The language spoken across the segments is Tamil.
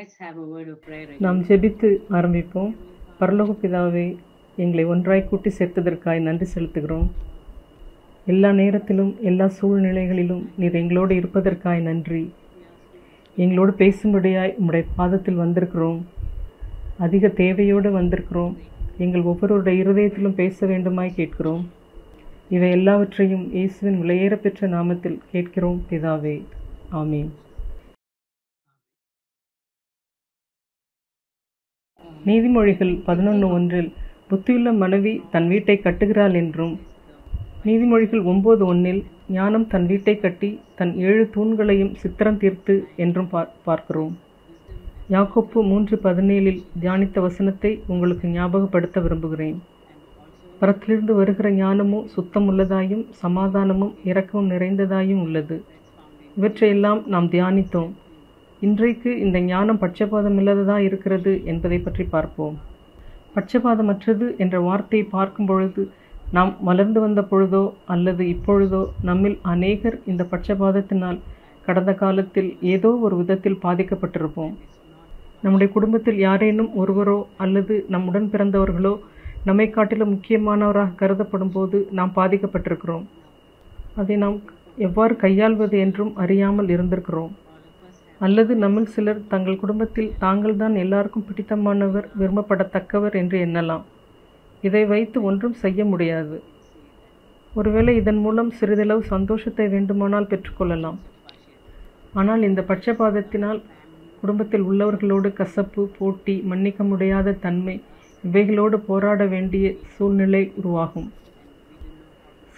Let's have a word of prayer நாம் again. ஜெபித்து ஆரம்பிப்போம். பரலோக பிதாவே, எங்களை ஒன்றாய் கூட்டி சேர்த்ததற்காய் நன்றி செலுத்துகிறோம். எல்லா நேரத்திலும் எல்லா சூழ்நிலைகளிலும் நீர் எங்களோடு இருப்பதற்காய் நன்றி. எங்களோடு பேசும்படியாய் உம்முடைய பாதத்தில் வந்திருக்கிறோம். அதிக தேவையோடு வந்திருக்கிறோம். எங்கள் ஒவ்வொருவருடைய இருதயத்திலும் பேச வேண்டுமாய் கேட்கிறோம். இவை எல்லாவற்றையும் இயேசுவின் விலையேற பெற்ற நாமத்தில் கேட்கிறோம் பிதாவே, ஆமீன். நீதிமொழிகள் 11:1 புத்தியுள்ள மனைவி தன் வீட்டை கட்டுகிறாள் என்றும், நீதிமொழிகள் 9:1 ஞானம் தன் வீட்டை கட்டி தன் 7 தூண்களையும் சித்திரம் தீர்த்து என்றும் பார்க்கிறோம். யாக்கோப்பு 3:17 தியானித்த வசனத்தை உங்களுக்கு ஞாபகப்படுத்த விரும்புகிறேன். பரத்திலிருந்து வருகிற ஞானமோ சுத்தமுள்ளதாயும் சமாதானமும் இரக்கமும் நிறைந்ததாயும் உள்ளது. இவற்றையெல்லாம் நாம் தியானித்தோம். இன்றைக்கு இந்த ஞானம் பட்சபாதம் இல்லாததாக இருக்கிறது என்பதை பற்றி பார்ப்போம். பட்சபாதமற்றது என்ற வார்த்தையை பார்க்கும் பொழுது நாம் வளர்ந்து வந்த பொழுதோ அல்லது இப்பொழுதோ நம்மில் அநேகர் இந்த பட்சபாதத்தினால் கடந்த காலத்தில் ஏதோ ஒரு விதத்தில் பாதிக்கப்பட்டிருப்போம். நம்முடைய குடும்பத்தில் யாரேனும் ஒருவரோ அல்லது நம்முடன் பிறந்தவர்களோ நம்மை காட்டிலும் முக்கியமானவராக கருதப்படும் போது நாம் பாதிக்கப்பட்டிருக்கிறோம். அதை நாம் எவ்வாறு கையாள்வது என்றும் அறியாமல் இருந்திருக்கிறோம். அல்லது நம்மில் சிலர் தங்கள் குடும்பத்தில் தாங்கள்தான் எல்லாருக்கும் பிடித்தமானவர், விரும்பப்படத்தக்கவர் என்று எண்ணலாம். இதை வைத்து ஒன்றும் செய்ய முடியாது. ஒருவேளை இதன் மூலம் சிறிதளவு சந்தோஷத்தை வேண்டுமானால் பெற்றுக்கொள்ளலாம். ஆனால் இந்த பட்சபாதத்தினால் குடும்பத்தில் உள்ளவர்களோடு கசப்பு, போட்டி, மன்னிக்க முடியாத தன்மை இவைகளோடு போராட வேண்டிய சூழ்நிலை உருவாகும்.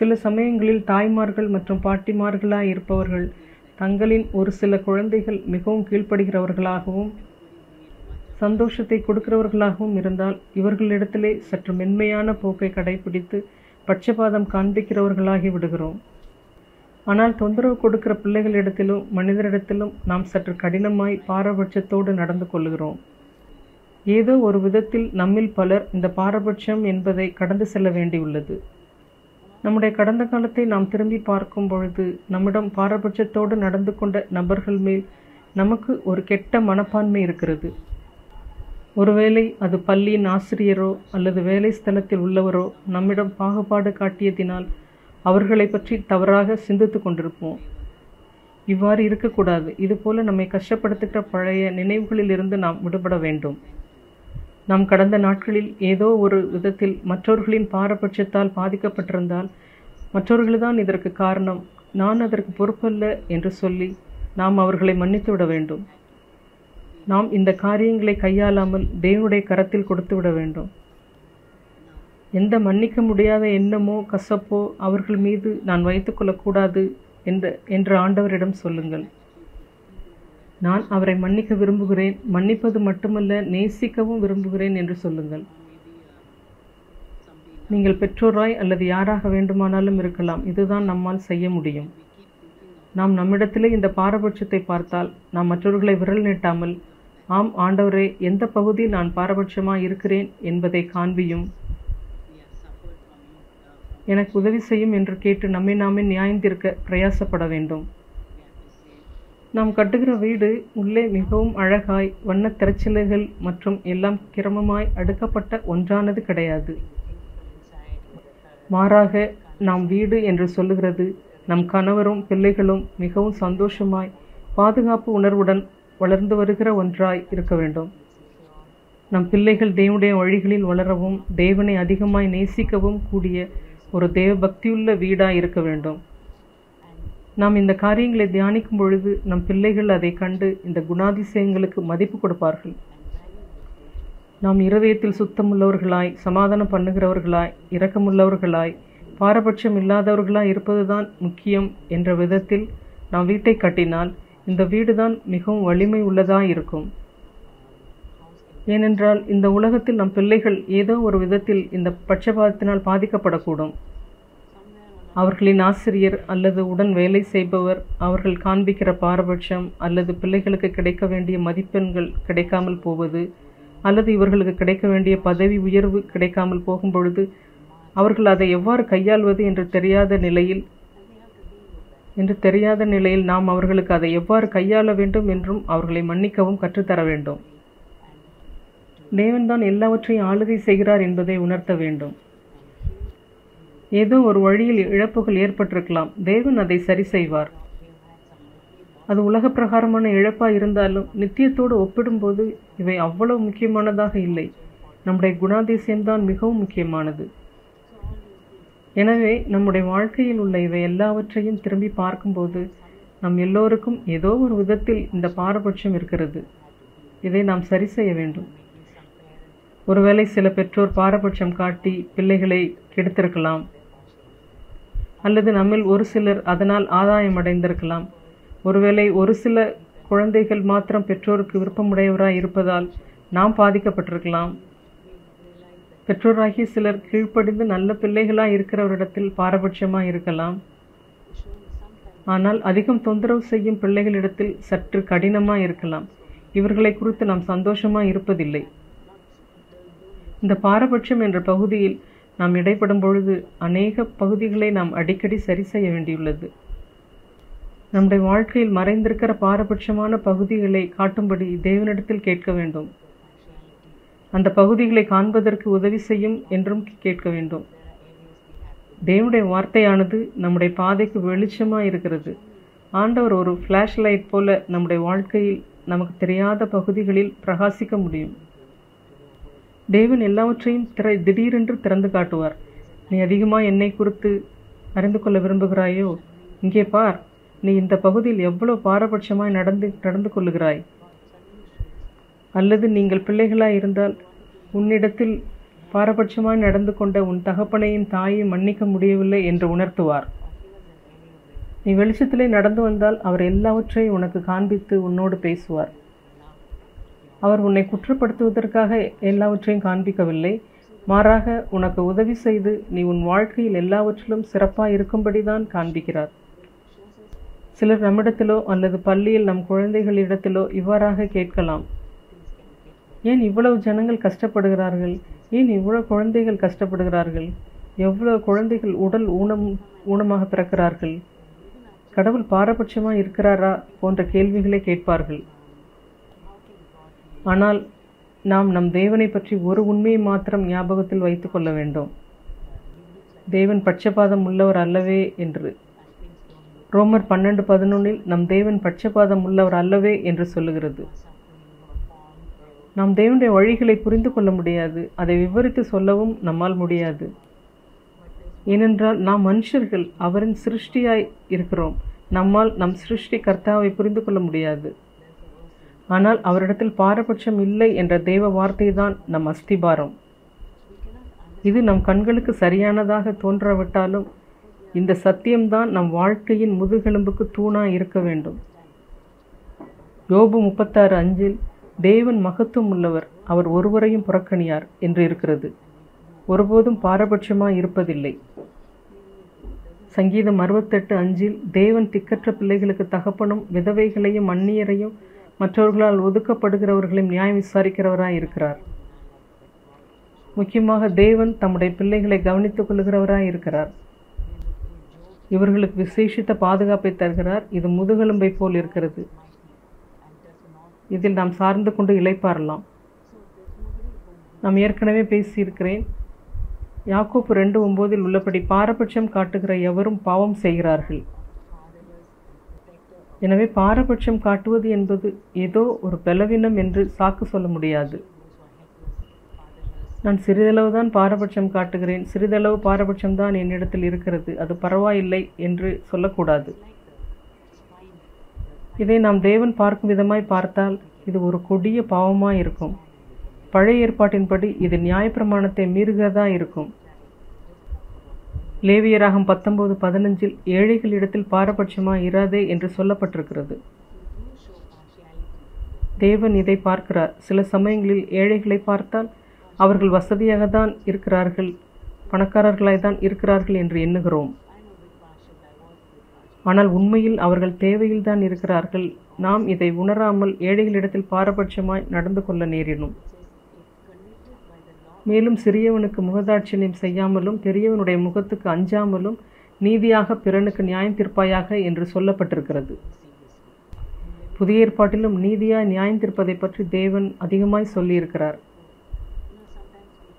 சில சமயங்களில் தாய்மார்கள் மற்றும் பாட்டிமார்களாய் இருப்பவர்கள் தங்களின் ஒரு சில குழந்தைகள் மிகவும் கீழ்ப்படுகிறவர்களாகவும் சந்தோஷத்தை கொடுக்கிறவர்களாகவும் இருந்தால் இவர்களிடத்திலே சற்று மென்மையான போக்கை கடைபிடித்து பட்சபாதம் காண்பிக்கிறவர்களாகி விடுகிறோம். ஆனால் தொந்தரவு கொடுக்கிற பிள்ளைகளிடத்திலும் மனிதரிடத்திலும் நாம் சற்று கடினமாய் பாரபட்சத்தோடு நடந்து கொள்கிறோம். ஏதோ ஒரு விதத்தில் நம்மில் பலர் இந்த பாரபட்சம் என்பதை கடந்து செல்ல வேண்டியுள்ளது. நம்முடைய கடந்த காலத்தை நாம் திரும்பி பார்க்கும் பொழுது நம்மிடம் பாரபட்சத்தோடு நடந்து கொண்ட நபர்கள் மேல் நமக்கு ஒரு கெட்ட மனப்பான்மை இருக்கிறது. ஒருவேளை அது பள்ளியின் ஆசிரியரோ அல்லது வேலை ஸ்தலத்தில் உள்ளவரோ நம்மிடம் பாகுபாடு காட்டியதினால் அவர்களை பற்றி தவறாக சிந்தித்து கொண்டிருப்போம். இவ்வாறு இருக்கக்கூடாது. இதுபோல நம்மை கஷ்டப்படுத்துகிற பழைய நினைவுகளில் இருந்து நாம் விடுபட வேண்டும். நாம் கடந்த நாட்களில் ஏதோ ஒரு விதத்தில் மற்றவர்களின் பாரபட்சத்தால் பாதிக்கப்பட்டிருந்தால் மற்றவர்கள்தான் இதற்கு காரணம், நான் அதற்கு பொறுப்பல்ல என்று சொல்லி நாம் அவர்களை மன்னித்து விட வேண்டும். நாம் இந்த காரியங்களை கையாளாமல் தேவனுடைய கரத்தில் கொடுத்து விட வேண்டும். எந்த மன்னிக்க முடியாத எண்ணமோ கசப்போ அவர்கள் மீது நான் வைத்துக்கொள்ளக்கூடாது என்று ஆண்டவரிடம் சொல்லுங்கள். நான் அவரை மன்னிக்க விரும்புகிறேன், மன்னிப்பது மட்டுமல்ல நேசிக்கவும் விரும்புகிறேன் என்று சொல்லுங்கள். நீங்கள் பெற்றோராய் அல்லது யாராக வேண்டுமானாலும் இருக்கலாம். இதுதான் நம்மால் செய்ய முடியும். நாம் நம்மிடத்திலே இந்த பாரபட்சத்தை பார்த்தால் நாம் மற்றவர்களை விரல் நீட்டாமல், ஆம் ஆண்டவரே, எந்த பகுதியில் நான் பாரபட்சமாக இருக்கிறேன் என்பதை காண்பியும், எனக்கு உதவி செய்யும் என்று கேட்டு நம்மை நாமே நியாயந்திருக்க பிரயாசப்பட வேண்டும். நாம் கட்டுகிற வீடு உள்ளே மிகவும் அழகாய் வண்ண திரைச்சிலைகள் மற்றும் எல்லாம் கிரமமாய் அடுக்கப்பட்ட ஒன்றானது கிடையாது. மாறாக நாம் வீடு என்று சொல்லுகிறது நம் கணவரும் பிள்ளைகளும் மிகவும் சந்தோஷமாய் பாதுகாப்பு உணர்வுடன் வளர்ந்து வருகிற ஒன்றாய் இருக்க வேண்டும். நம் பிள்ளைகள் தேவனுடைய வழிகளில் வளரவும் தேவனை அதிகமாய் நேசிக்கவும் கூடிய ஒரு தேவ பக்தியுள்ள வீடாய் இருக்க வேண்டும். நாம் இந்த காரியங்களை தியானிக்கும் பொழுது நம் பிள்ளைகள் அதை கண்டு இந்த குணாதிசயங்களுக்கு மதிப்பு கொடுப்பார்கள். நாம் இருதயத்தில் சுத்தமுள்ளவர்களாய், சமாதானம் பண்ணுகிறவர்களாய், இரக்கமுள்ளவர்களாய், பாரபட்சம் இல்லாதவர்களாய் இருப்பதுதான் முக்கியம் என்ற விதத்தில் நாம் வீட்டை கட்டினால் இந்த வீடுதான் மிகவும் வலிமை உள்ளதாய் இருக்கும். ஏனென்றால் இந்த உலகத்தில் நம் பிள்ளைகள் ஏதோ ஒரு விதத்தில் இந்த பட்சபாதத்தினால் பாதிக்கப்படக்கூடும். அவர்களின் ஆசிரியர் அல்லது உடன் வேலை செய்பவர் அவர்கள் காண்பிக்கிற பாரபட்சம் அல்லது பிள்ளைகளுக்கு கிடைக்க வேண்டிய மதிப்பெண்கள் கிடைக்காமல் போவது அல்லது இவர்களுக்கு கிடைக்க வேண்டிய பதவி உயர்வு கிடைக்காமல் போகும் பொழுது அவர்கள் அதை எவ்வாறு கையாள்வது என்று தெரியாத நிலையில் என்று தெரியாத நிலையில் நாம் அவர்களுக்கு அதை எவ்வாறு கையாள வேண்டும் என்றும் அவர்களை மன்னிக்கவும் கற்றுத்தர வேண்டும். தேவன்தான் எல்லாவற்றையும் ஆளுகை செய்கிறார் என்பதை உணர்த்த வேண்டும். ஏதோ ஒரு வழியில் இழப்புகள் ஏற்பட்டிருக்கலாம். தேவன் அதை சரி செய்வார். அது உலக பிரகாரமான இழப்பாக இருந்தாலும் நித்தியத்தோடு ஒப்பிடும்போது இவை அவ்வளவு முக்கியமானதாக இல்லை. நம்முடைய குணாதிசயம்தான் மிகவும் முக்கியமானது. எனவே நம்முடைய வாழ்க்கையில் உள்ள இவை எல்லாவற்றையும் திரும்பி பார்க்கும்போது நம் எல்லோருக்கும் ஏதோ ஒரு விதத்தில் இந்த பாரபட்சம் இருக்கிறது. இதை நாம் சரி செய்ய வேண்டும். ஒருவேளை சில பெற்றோர் பாரபட்சம் காட்டி பிள்ளைகளை கெடுத்திருக்கலாம், அல்லது நம்மில் ஒரு சிலர் அதனால் ஆதாயம் அடைந்திருக்கலாம். ஒருவேளை ஒரு சில குழந்தைகள் மாத்திரம் பெற்றோருக்கு விருப்பமுடையவராய் இருப்பதால் நாம் பாதிக்கப்பட்டிருக்கலாம். பெற்றோராகிய சிலர் கீழ்ப்படிந்து நல்ல பிள்ளைகளாய் இருக்கிறவரிடத்தில் பாரபட்சமாக இருக்கலாம். ஆனால் அதிகம் தொந்தரவு செய்யும் பிள்ளைகளிடத்தில் சற்று கடினமாக இருக்கலாம். இவர்களை குறித்து நாம் சந்தோஷமாக இருப்பதில்லை. இந்த பாரபட்சம் என்ற பகுதியில் நாம் இடைப்படும் பொழுது அநேக பகுதிகளை நாம் அடிக்கடி சரி செய்ய வேண்டியுள்ளது. நம்முடைய வாழ்க்கையில் மறைந்திருக்கிற பாரபட்சமான பகுதிகளை காட்டும்படி தேவனிடத்தில் கேட்க வேண்டும். அந்த பகுதிகளை காண்பதற்கு உதவி செய்யும் என்றும் கேட்க வேண்டும். தேவனுடைய வார்த்தையானது நம்முடைய பாதைக்கு வெளிச்சமாக இருக்கிறது. ஆண்டவர் ஒரு ஃப்ளாஷ் லைட் போல நம்முடைய வாழ்க்கையில் நமக்கு தெரியாத பகுதிகளில் பிரகாசிக்க முடியும். தேவன் எல்லாவற்றையும் திடீரென்று திறந்து காட்டுவார். நீ அதிகமாக என்னை குறித்து அறிந்து கொள்ள விரும்புகிறாயோ, இங்கே பார், நீ இந்த பகுதியில் எவ்வளவு பாரபட்சமாய் நடந்து கொள்ளுகிறாய். அல்லது நீங்கள் பிள்ளைகளாய் இருந்தால் உன்னிடத்தில் பாரபட்சமாய் நடந்து கொண்ட உன் தகப்பனையும் தாயையும் மன்னிக்க முடியவில்லை என்று உணர்த்துவார். நீ வெளிச்சத்திலே நடந்து வந்தால் அவர் எல்லாவற்றையும் உனக்கு காண்பித்து உன்னோடு பேசுவார். அவர் உன்னை குற்றப்படுத்துவதற்காக எல்லாவற்றையும் காண்பிக்கவில்லை, மாறாக உனக்கு உதவி செய்து நீ உன் வாழ்க்கையில் எல்லாவற்றிலும் சிறப்பாக இருக்கும்படிதான் காண்பிக்கிறார். சிலர் நம்மிடத்திலோ அல்லது பள்ளியில் நம் குழந்தைகளிடத்திலோ இவ்வாறாக கேட்கலாம், ஏன் இவ்வளவு ஜனங்கள் கஷ்டப்படுகிறார்கள்? ஏன் இவ்வளவு குழந்தைகள் கஷ்டப்படுகிறார்கள்? எவ்வளவு குழந்தைகள் உடல் ஊனமாக பிறக்கிறார்கள்? கடவுள் பாரபட்சமாக இருக்கிறாரா போன்ற கேள்விகளை கேட்பார்கள். ஆனால் நாம் நம் தேவனை பற்றி ஒரு உண்மையை மாத்திரம் ஞாபகத்தில் வைத்து கொள்ள வேண்டும். தேவன் பட்சபாதம் உள்ளவர் அல்லவே என்று. ரோமர் 12:11 நம் தேவன் பட்சபாதம் உள்ளவர் அல்லவே என்று சொல்லுகிறது. நாம் தேவனுடைய வழிகளை புரிந்து கொள்ள முடியாது, அதை விவரித்து சொல்லவும் நம்மால் முடியாது. ஏனென்றால் நாம் மனுஷர்கள், அவரின் சிருஷ்டியாய் இருக்கிறோம். நம்மால் நம் சிருஷ்டி கர்த்தாவை புரிந்து கொள்ள முடியாது. ஆனால் அவரிடத்தில் பாரபட்சம் இல்லை என்ற தேவ வார்த்தை தான் நம் அஸ்திபாரம். இது நம் கண்களுக்கு சரியானதாக தோன்றாவிட்டாலும் இந்த சத்தியம்தான் நம் வாழ்க்கையின் முதுகெலும்புக்கு தூணாய் இருக்க வேண்டும். யோபு 36:5 தேவன் மகத்துவம் உள்ளவர், அவர் ஒருவரையும் புறக்கணியார் என்று இருக்கிறது. ஒருபோதும் பாரபட்சமாய் இருப்பதில்லை. சங்கீதம் 68:5 தேவன் திக்கற்ற பிள்ளைகளுக்கு தகப்பனும் விதவைகளையும் அந்நியரையும் மற்றவர்களால் ஒதுக்கப்படுகிறவர்களையும் நியாயம் விசாரிக்கிறவராய் இருக்கிறார். முக்கியமாக தேவன் தம்முடைய பிள்ளைகளை கவனித்துக் கொள்கிறவராய் இருக்கிறார். இவர்களுக்கு விசேஷித்த பாதுகாப்பை தருகிறார். இது முதுகெலும்பை போல் இருக்கிறது. இதில் நாம் சார்ந்து கொண்டு இளைப்பாறலாம். நாம் ஏற்கனவே பேசியிருக்கிறேன். யாக்கோப்பு 2:9 உள்ளபடி பாரபட்சம் காட்டுகிற எவரும் பாவம் செய்கிறார்கள். எனவே பாரபட்சம் காட்டுவது என்பது ஏதோ ஒரு பலவீனம் என்று சாக்கு சொல்ல முடியாது. நான் சிறிதளவுதான் பாரபட்சம் காட்டுகிறேன், சிறிதளவு பாரபட்சம்தான் என்னிடத்தில் இருக்கிறது, அது பரவாயில்லை என்று சொல்லக்கூடாது. இதை நாம் தேவன் பார்க்கும் விதமாய் பார்த்தால் இது ஒரு கொடிய பாவமாய் இருக்கும். பழைய ஏற்பாட்டின்படி இது நியாயப்பிரமாணத்தை மீறுகிறதா இருக்கும். லேவியராகம் 19:15 ஏழைகளிடத்தில் பாரபட்சமாய் இராதே என்று சொல்லப்பட்டிருக்கிறது. தேவன் இதை பார்க்கிறார். சில சமயங்களில் ஏழைகளை பார்த்தால் அவர்கள் வசதியாக தான் இருக்கிறார்கள், பணக்காரர்களாய் தான் இருக்கிறார்கள் என்று எண்ணுகிறோம். ஆனால் உண்மையில் அவர்கள் தேவையில் தான் இருக்கிறார்கள். நாம் இதை உணராமல் ஏழைகளிடத்தில் பாரபட்சமாய் நடந்து கொள்ள நேரிடும். மேலும் சிறியவனுக்கு முகதாட்சியம் செய்யாமலும் பெரியவனுடைய முகத்துக்கு அஞ்சாமலும் நீதியாக பிறனுக்கு நியாயம் தீர்ப்பாயாக என்று சொல்லப்பட்டிருக்கிறது. புதிய ஏற்பாட்டிலும் நீதியாய் நியாயம் தீர்ப்பதை பற்றி தேவன் அதிகமாய் சொல்லியிருக்கிறார்.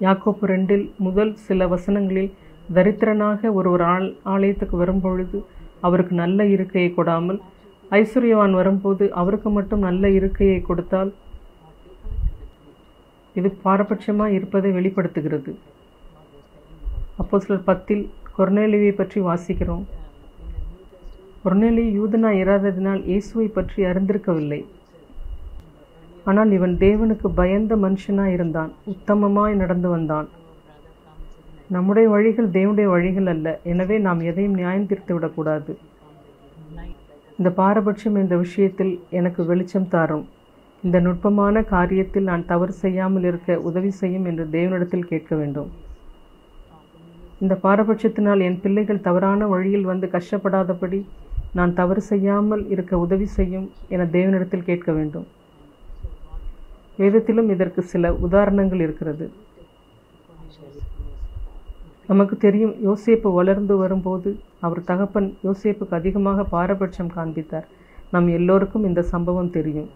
யாக்கோப்பு 2 முதல் சில வசனங்களில் தரித்திரனாக ஒருவர் ஆலயத்துக்கு வரும்பொழுது அவருக்கு நல்ல இருக்கையை கொடாமல் ஐஸ்வர்யவான் வரும்போது அவருக்கு மட்டும் நல்ல இருக்கையை கொடுத்தால் இது பாரபட்சமாய் இருப்பதை வெளிப்படுத்துகிறது. அப்போஸ்தலர் 10 கொர்நேலியுவை பற்றி வாசிக்கிறோம். கொர்நேலியு யூதனாய் இராததினால் இயேசுவை பற்றி அறிந்திருக்கவில்லை. ஆனால் இவன் தேவனுக்கு பயந்த மனுஷனாய் இருந்தான், உத்தமமாய் நடந்து வந்தான். நம்முடைய வழிகள் தேவனுடைய வழிகள் அல்ல. எனவே நாம் எதையும் நியாயம் தீர்த்து விடக்கூடாது. இந்த பாரபட்சம் இந்த விஷயத்தில் எனக்கு வெளிச்சம் தாரும். இந்த நுட்பமான காரியத்தில் நான் தவறு செய்யாமல் இருக்க உதவி செய்யும் என்று தேவனிடத்தில் கேட்க வேண்டும். இந்த பாரபட்சத்தினால் என் பிள்ளைகள் தவறான வழியில் வந்து கஷ்டப்படாதபடி நான் தவறு செய்யாமல் இருக்க உதவி செய்யும் என தேவனிடத்தில் கேட்க வேண்டும். வேதத்திலும் இதற்கு சில உதாரணங்கள் இருக்கிறது. நமக்கு தெரியும், யோசேப்பு வளர்ந்து வரும்போது அவர் தகப்பன் யோசேப்புக்கு அதிகமாக பாரபட்சம் காண்பித்தார். நம் எல்லோருக்கும் இந்த சம்பவம் தெரியும்.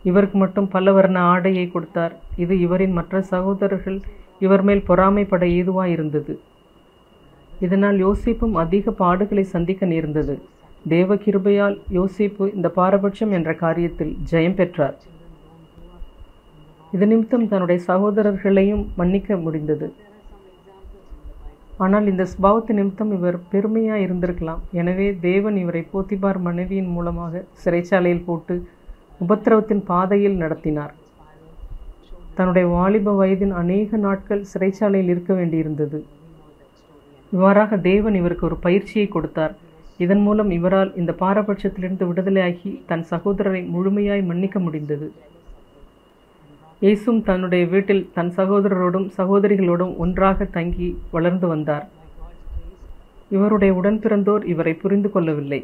இவருக்கு மட்டும் பலவர்ண ஆடையை கொடுத்தார். இது இவரின் மற்ற சகோதரர்கள் இவர் மேல் பொறாமைப்பட ஏதுவாய் இருந்தது. இதனால் யோசேப்பும் அதிக பாடுகளை சந்திக்க நேர்ந்தது. தேவ கிருபையால் யோசேப்பு இந்த பாரபட்சம் என்ற காரியத்தில் ஜெயம் பெற்றார். இது நிமித்தம் தன்னுடைய சகோதரர்களையும் மன்னிக்க முடிந்தது. ஆனால் இந்த ஸ்பாவத்து நிமித்தம் இவர் பெருமையாய் இருந்திருக்கலாம். எனவே தேவன் இவரை போத்திபார் மனைவியின் மூலமாக சிறைச்சாலையில் போட்டு உபத்திரவத்தின் பாதையில் நடத்தினார். தன்னுடைய வாலிப வயதின் அநேக நாட்கள் சிறைச்சாலையில் இருக்க வேண்டியிருந்தது. இவ்வாறாக தேவன் இவருக்கு ஒரு பயிற்சியை கொடுத்தார். இதன் மூலம் இவரால் இந்த பாரபட்சத்திலிருந்து விடுதலையாகி தன் சகோதரரை முழுமையாய் மன்னிக்க முடிந்தது. இயேசுவும் தன்னுடைய வீட்டில் தன் சகோதரரோடும் சகோதரிகளோடும் ஒன்றாக தங்கி வளர்ந்து வந்தார். இவருடைய உடன்பிறந்தோர் இவரை புரிந்து கொள்ளவில்லை.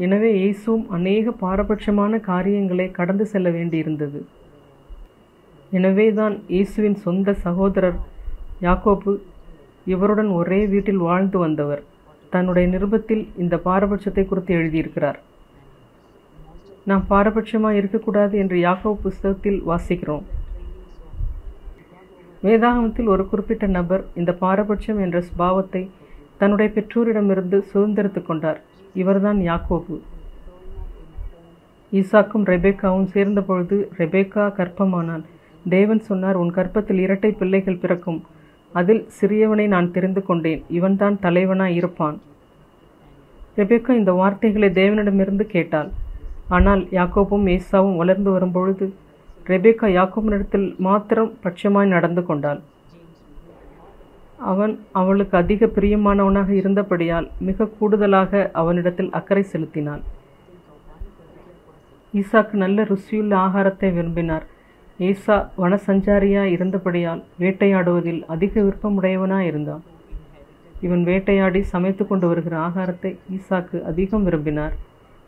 எனவே இயேசுவும் அநேக பாரபட்சமான காரியங்களை கடந்து செல்ல வேண்டியிருந்தது. எனவேதான் இயேசுவின் சொந்த சகோதரர் யாக்கோப்பு இவருடன் ஒரே வீட்டில் வாழ்ந்து வந்தவர் தன்னுடைய நிருபத்தில் இந்த பாரபட்சத்தை குறித்து எழுதியிருக்கிறார். நாம் பாரபட்சமாக இருக்கக்கூடாது என்று யாக்கோபு புஸ்தகத்தில் வாசிக்கிறோம். வேதாகமத்தில் ஒரு குறிப்பிட்ட நபர் இந்த பாரபட்சம் என்ற சுபாவத்தை தன்னுடைய பெற்றோரிடமிருந்து சுதந்திரித்து கொண்டார். இவர்தான் யாக்கோபு. ஈசாக்கும் ரெபேக்காவும் சேர்ந்த பொழுது ரெபேக்கா கர்ப்பமானாள். தேவன் சொன்னார், உன் கர்ப்பத்தில் 2 பிள்ளைகள் பிறக்கும். அதில் சிறியவனை நான் தெரிந்து கொண்டேன், இவன்தான் தலைவனாய் இருப்பான். ரெபேக்கா இந்த வார்த்தைகளை தேவனிடமிருந்து கேட்டாள். ஆனால் யாக்கோபும் ஏசாவும் வளர்ந்து வரும்பொழுது ரெபேக்கா யாக்கோபினிடத்தில் மாத்திரம் பட்சமாய் நடந்து கொண்டாள். அவன் அவளுக்கு அதிக பிரியமானவனாக இருந்தபடியால் மிக கூடுதலாக அவனிடத்தில் அக்கறை செலுத்தினாள். ஈசாக்கு நல்ல ருசியுள்ள ஆகாரத்தை விரும்பினார். ஏசா வனசஞ்சாரியாய் இருந்தபடியால் வேட்டையாடுவதில் அதிக விருப்பமுடையவனாய் இருந்தான். இவன் வேட்டையாடி சமைத்து கொண்டு வருகிற ஆகாரத்தை ஈசாக்கு அதிகம் விரும்பினார்.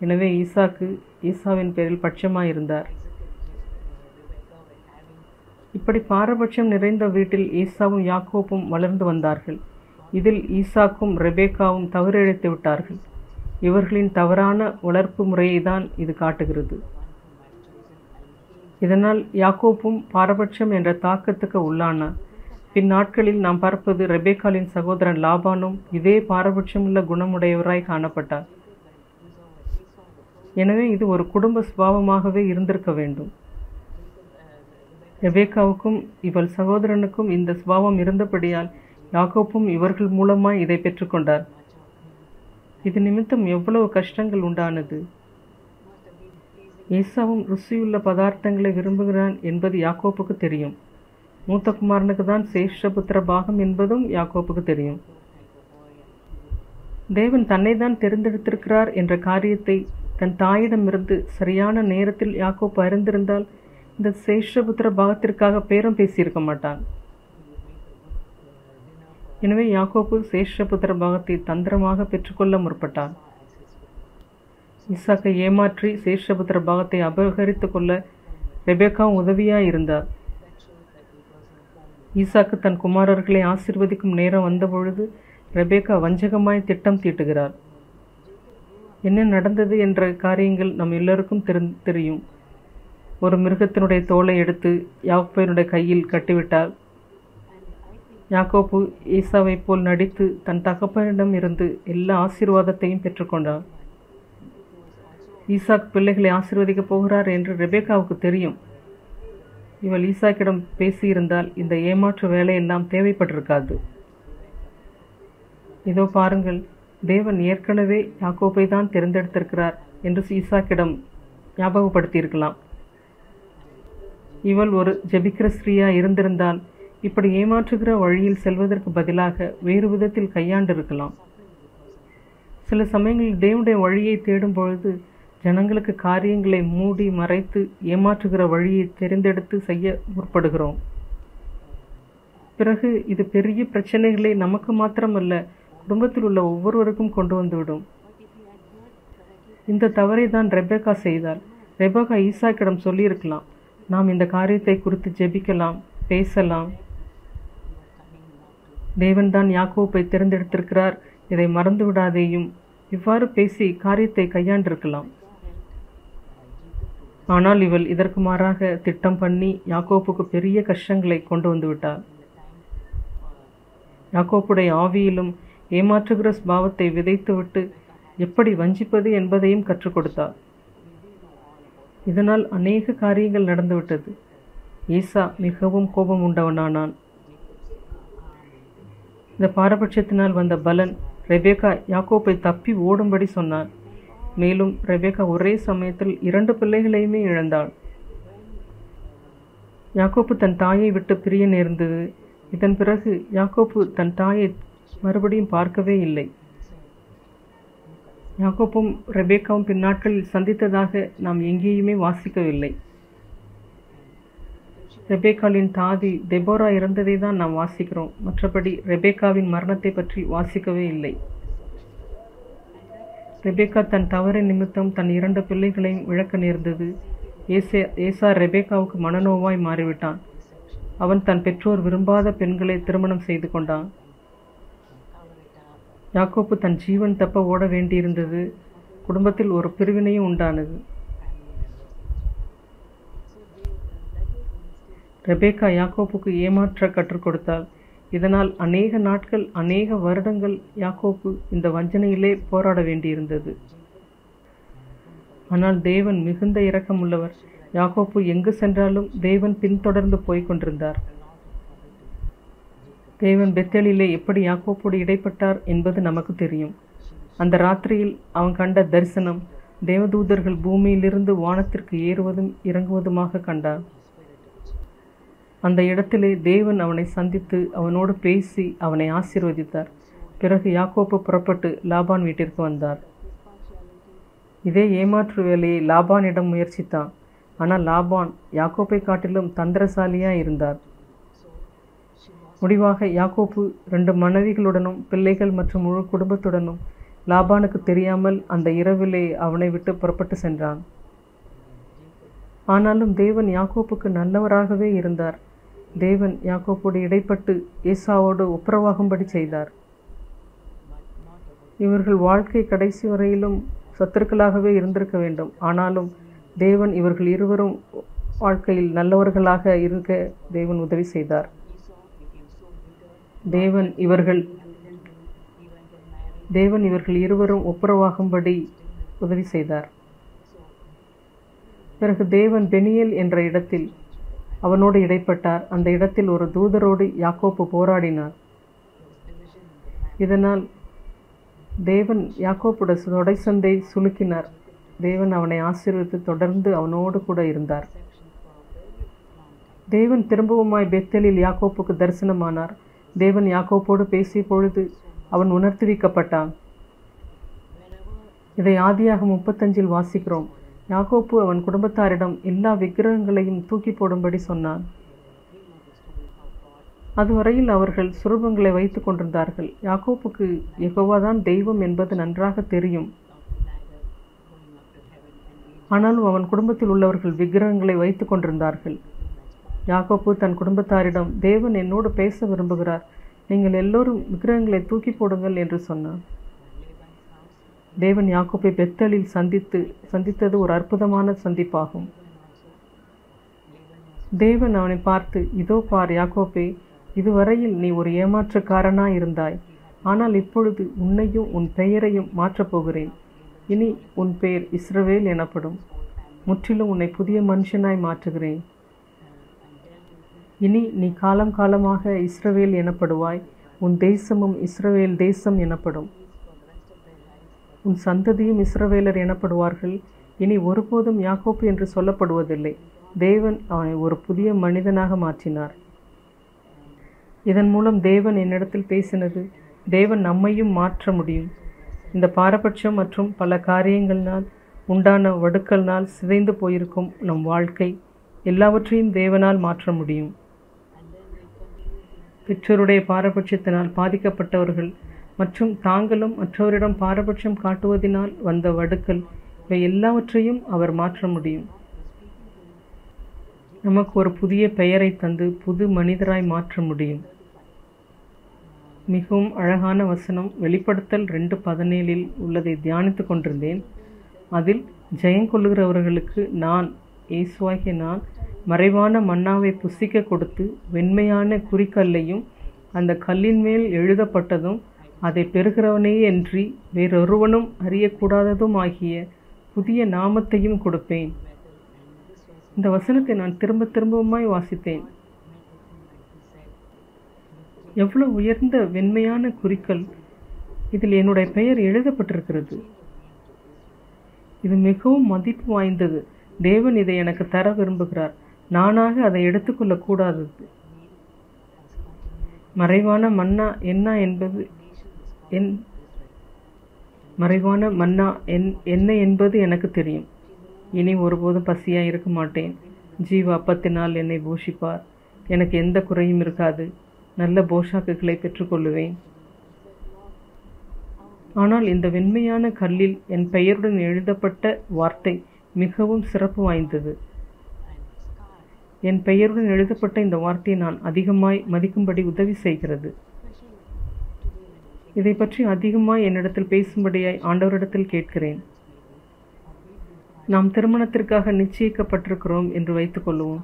எனவே ஈசாக்கு ஈசாவின் பேரில் பட்சமாயிருந்தார். இப்படி பாரபட்சம் நிறைந்த வீட்டில் ஈசாவும் யாக்கோப்பும் வளர்ந்து வந்தார்கள். இதில் ஈசாக்கும் ரெபேக்காவும் தவறிழைத்து விட்டார்கள். இவர்களின் தவறான வளர்ப்பு முறையை தான் இது காட்டுகிறது. இதனால் யாக்கோப்பும் பாரபட்சம் என்ற தாக்கத்துக்கு உள்ளானார். பின் நாட்களில் நாம் பார்ப்பது ரெபேக்காலின் சகோதரன் லாபானும் இதே பாரபட்சமுள்ள குணமுடையவராய் காணப்பட்டார். எனவே இது ஒரு குடும்ப சுபாவமாகவே இருந்திருக்க வேண்டும். ரெபேக்காவுக்கும் இவள் சகோதரனுக்கும் இந்த சுபாவம் இருந்தபடியால் யாக்கோப்பும் இவர்கள் மூலமாய் இதை பெற்றுக்கொண்டார். இது நிமித்தம் எவ்வளவு கஷ்டங்கள் உண்டானது. ஏசாவும் ருசியுள்ள பதார்த்தங்களை விரும்புகிறான் என்பது யாக்கோப்புக்கு தெரியும். மூத்த குமாரனுக்கு தான் சேஷ்டபுத்திர பாகம் என்பதும் யாக்கோப்புக்கு தெரியும். தேவன் தன்னை தான் தெரிந்தெடுத்திருக்கிறார் என்ற காரியத்தை தன் தாயிடமிருந்து சரியான நேரத்தில் யாக்கோப்பு அறிந்திருந்தால் இந்த சேஷ்டபுத்திர பாகத்திற்காக பேரம் பேசியிருக்க மாட்டான். எனவே யாக்கோப்பு சேஷ்டபுத்திர பாகத்தை தந்திரமாக பெற்றுக்கொள்ள முற்பட்டான். ஈசாக்கை ஏமாற்றி சேஷ்டபுத்திர பாகத்தை அபகரித்து கொள்ள ரெபேக்கா உதவியாய் இருந்தார். ஈசாக்கு தன் குமாரர்களை ஆசீர்வதிக்கும் நேரம் வந்தபொழுது ரெபேக்கா வஞ்சகமாய் திட்டம் தீட்டுகிறார். என்ன நடந்தது என்ற காரியங்கள் நம் எல்லோருக்கும் தெரியும். ஒரு மிருகத்தினுடைய தோலை எடுத்து யாக்கோபினுடைய கையில் கட்டிவிட்டார். யாக்கோபு ஈசாவை போல் நடித்து தன் தகப்பனிடம் இருந்து எல்லா ஆசீர்வாதத்தையும் பெற்றுக்கொண்டார். ஈசாக் பிள்ளைகளை ஆசீர்வதிக்கப் போகிறார் என்று ரெபேக்காவுக்கு தெரியும். இவள் ஈசாக்கிடம் பேசியிருந்தால் இந்த ஏமாற்று வேலையெல்லாம் தேவைப்பட்டிருக்காது. இதோ பாருங்கள், தேவன் ஏற்கனவே யாக்கோபை தான் தேர்ந்தெடுத்திருக்கிறார் என்று ஈசாக்கிடம் ஞாபகப்படுத்தியிருக்கலாம். இவள் ஒரு ஜெபிக்கிற ஸ்திரீயா இருந்திருந்தால் இப்படி ஏமாற்றுகிற வழியில் செல்வதற்கு பதிலாக வேறு விதத்தில் கையாண்டிருக்கலாம். சில சமயங்களில் தேவனுடைய வழியை தேடும் பொழுது ஜனங்களுக்கு காரியங்களை மூடி மறைத்து ஏமாற்றுகிற வழியை தெரிந்தெடுத்து செய்ய முற்படுகிறோம். பிறகு இது பெரிய பிரச்சனைகளை நமக்கு மாத்திரமல்ல, குடும்பத்தில் உள்ள ஒவ்வொருவருக்கும் கொண்டு வந்துவிடும். இந்த தவறை தான் ரெபேக்கா செய்தாள். ரெபேக்கா ஈசாக்கிடம் சொல்லியிருக்கலாம், நாம் இந்த காரியத்தை குறித்து ஜெபிக்கலாம், பேசலாம். தேவன் தான் யாக்கோபை தேர்ந்தெடுத்திருக்கிறார், இதை மறந்து விடாதேயும். இவ்வாறு பேசி காரியத்தை கையாண்டிருக்கலாம். ஆனால் இவள் இதற்கு மாறாக திட்டம் பண்ணி யாக்கோப்புக்கு பெரிய கஷ்டங்களை கொண்டு வந்து விட்டாள். யாக்கோப்புடைய ஆவியிலும் ஏமாற்றுகிற ஸ்பாவத்தை விதைத்துவிட்டு எப்படி வஞ்சிப்பது என்பதையும் கற்றுக் கொடுத்தாள். இதனால் அநேக காரியங்கள் நடந்துவிட்டது. ஈசா மிகவும் கோபம் உண்டவனானான். இந்த பாரபட்சத்தினால் வந்த பலன் ரெபேக்கா யாக்கோப்பை தப்பி ஓடும்படி சொன்னார். மேலும் ரெபேக்கா ஒரே சமயத்தில் 2 பிள்ளைகளையுமே இழந்தாள். யாக்கோப்பு தன் தாயை விட்டு பிரிய நேர்ந்தது. இதன் பிறகு யாக்கோப்பு தன் தாயை மறுபடியும் பார்க்கவே இல்லை. யாக்கோப்பும் ரெபேக்காவும் பின்னாட்களில் சந்தித்ததாக நாம் எங்கேயுமே வாசிக்கவில்லை. ரெபேக்காவின் தாதி தெபோரா இறந்ததை தான் நாம் வாசிக்கிறோம். மற்றபடி ரெபேக்காவின் மரணத்தை பற்றி வாசிக்கவே இல்லை. ரெபேக்கா தன் தவறு நிமித்தம் தன் 2 பிள்ளைகளையும் இழக்க நேர்ந்தது. ஏசா ரெபேக்காவுக்கு மனநோவாய் மாறிவிட்டான். அவன் தன் பெற்றோர் விரும்பாத பெண்களை திருமணம் செய்து கொண்டான். யாக்கோப்பு தன் ஜீவன் தப்ப ஓட வேண்டியிருந்தது. குடும்பத்தில் ஒரு பிரிவினையும் உண்டானது. ரெபேக்கா யாக்கோப்புக்கு ஏமாற்ற கற்றுக் கொடுத்தாள். இதனால் அநேக நாட்கள், அநேக வருடங்கள் யாக்கோப்பு இந்த வஞ்சனையிலே போராட வேண்டியிருந்தது. ஆனால் தேவன் மிகுந்த இரக்கமுள்ளவர். யாக்கோப்பு எங்கு சென்றாலும் தேவன் பின்தொடர்ந்து போய்க் கொண்டிருந்தார். தேவன் பெத்தேலிலே எப்படி யாக்கோப்போடு இடைப்பட்டார் என்பது நமக்கு தெரியும். அந்த ராத்திரியில் அவன் கண்ட தரிசனம், தேவதூதர்கள் பூமியிலிருந்து வானத்திற்கு ஏறுவதும் இறங்குவதுமாக கண்டார். அந்த இடத்திலே தேவன் அவனை சந்தித்து அவனோடு பேசி அவனை ஆசீர்வதித்தார். பிறகு யாக்கோப்பு புறப்பட்டு லாபான் வீட்டிற்கு வந்தார். இதே ஏமாற்று வேலையை லாபானிடம் முயற்சித்தான். ஆனால் லாபான் யாக்கோப்பை காட்டிலும் தந்திரசாலியாக இருந்தார். முடிவாக யாக்கோப்பு 2 மனைவிகளுடனும் பிள்ளைகள் மற்றும் முழு குடும்பத்துடனும் லாபானுக்கு தெரியாமல் அந்த இரவிலே அவனை விட்டு புறப்பட்டு சென்றான். ஆனாலும் தேவன் யாக்கோப்புக்கு நல்லவராகவே இருந்தார். தேவன் யாக்கோப்போடு இடைப்பட்டு ஏசாவோடு ஒப்புரவாகும்படி செய்தார். இவர்கள் வாழ்க்கை கடைசி வரையிலும் சத்துருக்களாகவே இருந்திருக்க வேண்டும். ஆனாலும் தேவன் இவர்கள் இருவரும் வாழ்க்கையில் நல்லவர்களாக இருக்க தேவன் உதவி செய்தார். தேவன் இவர்கள் இருவரும் ஒப்புரவாகும்படி உதவி செய்தார். பிறகு தேவன் பெனியேல் என்ற இடத்தில் அவனோடு இடைப்பட்டார். அந்த இடத்தில் ஒரு தூதரோடு யாக்கோப்பு போராடினார். இதனால் தேவன் யாக்கோப்புடைய தொடைசந்தை சுலுக்கினார். தேவன் அவனை ஆசீர்வதித்து தொடர்ந்து அவனோடு கூட இருந்தார். தேவன் திரும்பவுமாய் பெத்தேலில் யாக்கோப்புக்கு தரிசனமானார். தேவன் யாக்கோப்போடு பேசிய பொழுது அவன் உணர்த்துவிக்கப்பட்டான். இதை ஆதியாகமம் 35 வாசிக்கிறோம். யாக்கோப்பு அவன் குடும்பத்தாரிடம் எல்லா விக்கிரகங்களையும் தூக்கி போடும்படி சொன்னான். அதுவரையில் அவர்கள் சுரூபங்களை வைத்து கொண்டிருந்தார்கள். யாக்கோப்புக்கு யெகோவாதான் தெய்வம் என்பது நன்றாக தெரியும். ஆனாலும் அவன் குடும்பத்தில் உள்ளவர்கள் விக்கிரகங்களை வைத்து கொண்டிருந்தார்கள். யாக்கோப்பு தன் குடும்பத்தாரிடம், தேவன் என்னோடு பேச விரும்புகிறார், நீங்கள் எல்லோரும் விக்கிரகங்களை தூக்கி போடுங்கள் என்று சொன்னார். தேவன் யாக்கோப்பை பெத்தேலில் சந்தித்தது ஒரு அற்புதமான சந்திப்பாகும். தேவன் அவனை பார்த்து, இதோ பார் யாக்கோப்பே, இதுவரையில் நீ ஒரு ஏமாற்றுக்காரனாய் இருந்தாய். ஆனால் இப்பொழுது உன்னையும் உன் பெயரையும் மாற்றப் போகிறேன். இனி உன் பெயர் இஸ்ரவேல் எனப்படும். முற்றிலும் உன்னை புதிய மனுஷனாய் மாற்றுகிறேன். இனி நீ காலம் காலமாக இஸ்ரவேல் எனப்படுவாய். உன் தேசமும் இஸ்ரவேல் தேசம் எனப்படும். உன் சந்ததியும் இஸ்ரவேலர் எனப்படுவார்கள். இனி ஒருபோதும் யாக்கோப்பு என்று சொல்லப்படுவதில்லை. தேவன் அவனை ஒரு புதிய மனிதனாக மாற்றினார். இதன் மூலம் தேவன் என்னிடத்தில் பேசினது, தேவன் நம்மையும் மாற்ற முடியும். இந்த பாரபட்சம் மற்றும் பல காரியங்களினால் உண்டான வடுக்கல்னால் சிதைந்து போயிருக்கும் நம் வாழ்க்கை எல்லாவற்றையும் தேவனால் மாற்ற முடியும். பெற்றோருடைய பாரபட்சத்தினால் பாதிக்கப்பட்டவர்கள் மற்றும் தாங்களும் மற்றவரிடம் பாரபட்சம் காட்டுவதினால் வந்த வடுக்கல், இவை எல்லாவற்றையும் அவர் மாற்ற முடியும். நமக்கு ஒரு புதிய பெயரை தந்து புது மனிதராய் மாற்ற முடியும். மிகவும் அழகான வசனம் வெளிப்படுத்தல் 2:17 உள்ளதை தியானித்து கொண்டிருந்தேன். அதில் ஜெயங்கொள்ளுகிறவர்களுக்கு நான், இயேசுவாகிய நான், மறைவான மன்னாவை புசிக்க கொடுத்து வெண்மையான குறிக்கல்லையும் அந்த கல்லின் மேல் எழுதப்பட்டதும் அதை பெறுகிறவனே அன்றி வேறொருவனும் அறியக்கூடாததும் ஆகிய புதிய நாமத்தையும் கொடுப்பேன். இந்த வசனத்தை நான் திரும்பவுமாய் வாசித்தேன். எவ்வளவு உயர்ந்த வெண்மையான குறிக்கல்! இதில் என்னுடைய பெயர் எழுதப்பட்டிருக்கிறது. இது மிகவும் மதிப்பு வாய்ந்தது. தேவன் இதை எனக்கு தர விரும்புகிறார். நானாக அதை எடுத்துக்கொள்ள கூடாதது. மறைவான மன்னா என்ன என்பது எனக்கு தெரியும். இனி ஒருபோதும் பசியாய் இருக்க மாட்டேன். ஜீவ அப்பத்தினால் என்னை போஷிப்பார். எனக்கு எந்த குறையும் இருக்காது. நல்ல போஷாக்குகளை பெற்றுக்கொள்ளுவேன். ஆனால் இந்த வெண்மையான கல்லில் என் பெயருடன் எழுதப்பட்ட வார்த்தை மிகவும் சிறப்பு வாய்ந்தது. என் பெயருடன் எழுதப்பட்ட இந்த வார்த்தையை நான் அதிகமாய் மதிக்கும்படி உதவி செய்கிறது. இதை பற்றி அதிகமாய் என்னிடத்தில் பேசும்படியாய் ஆண்டவரிடத்தில் கேட்கிறேன். நாம் திருமணத்திற்காக நிச்சயிக்கப்பட்டிருக்கிறோம் என்று வைத்துக்கொள்வோம்.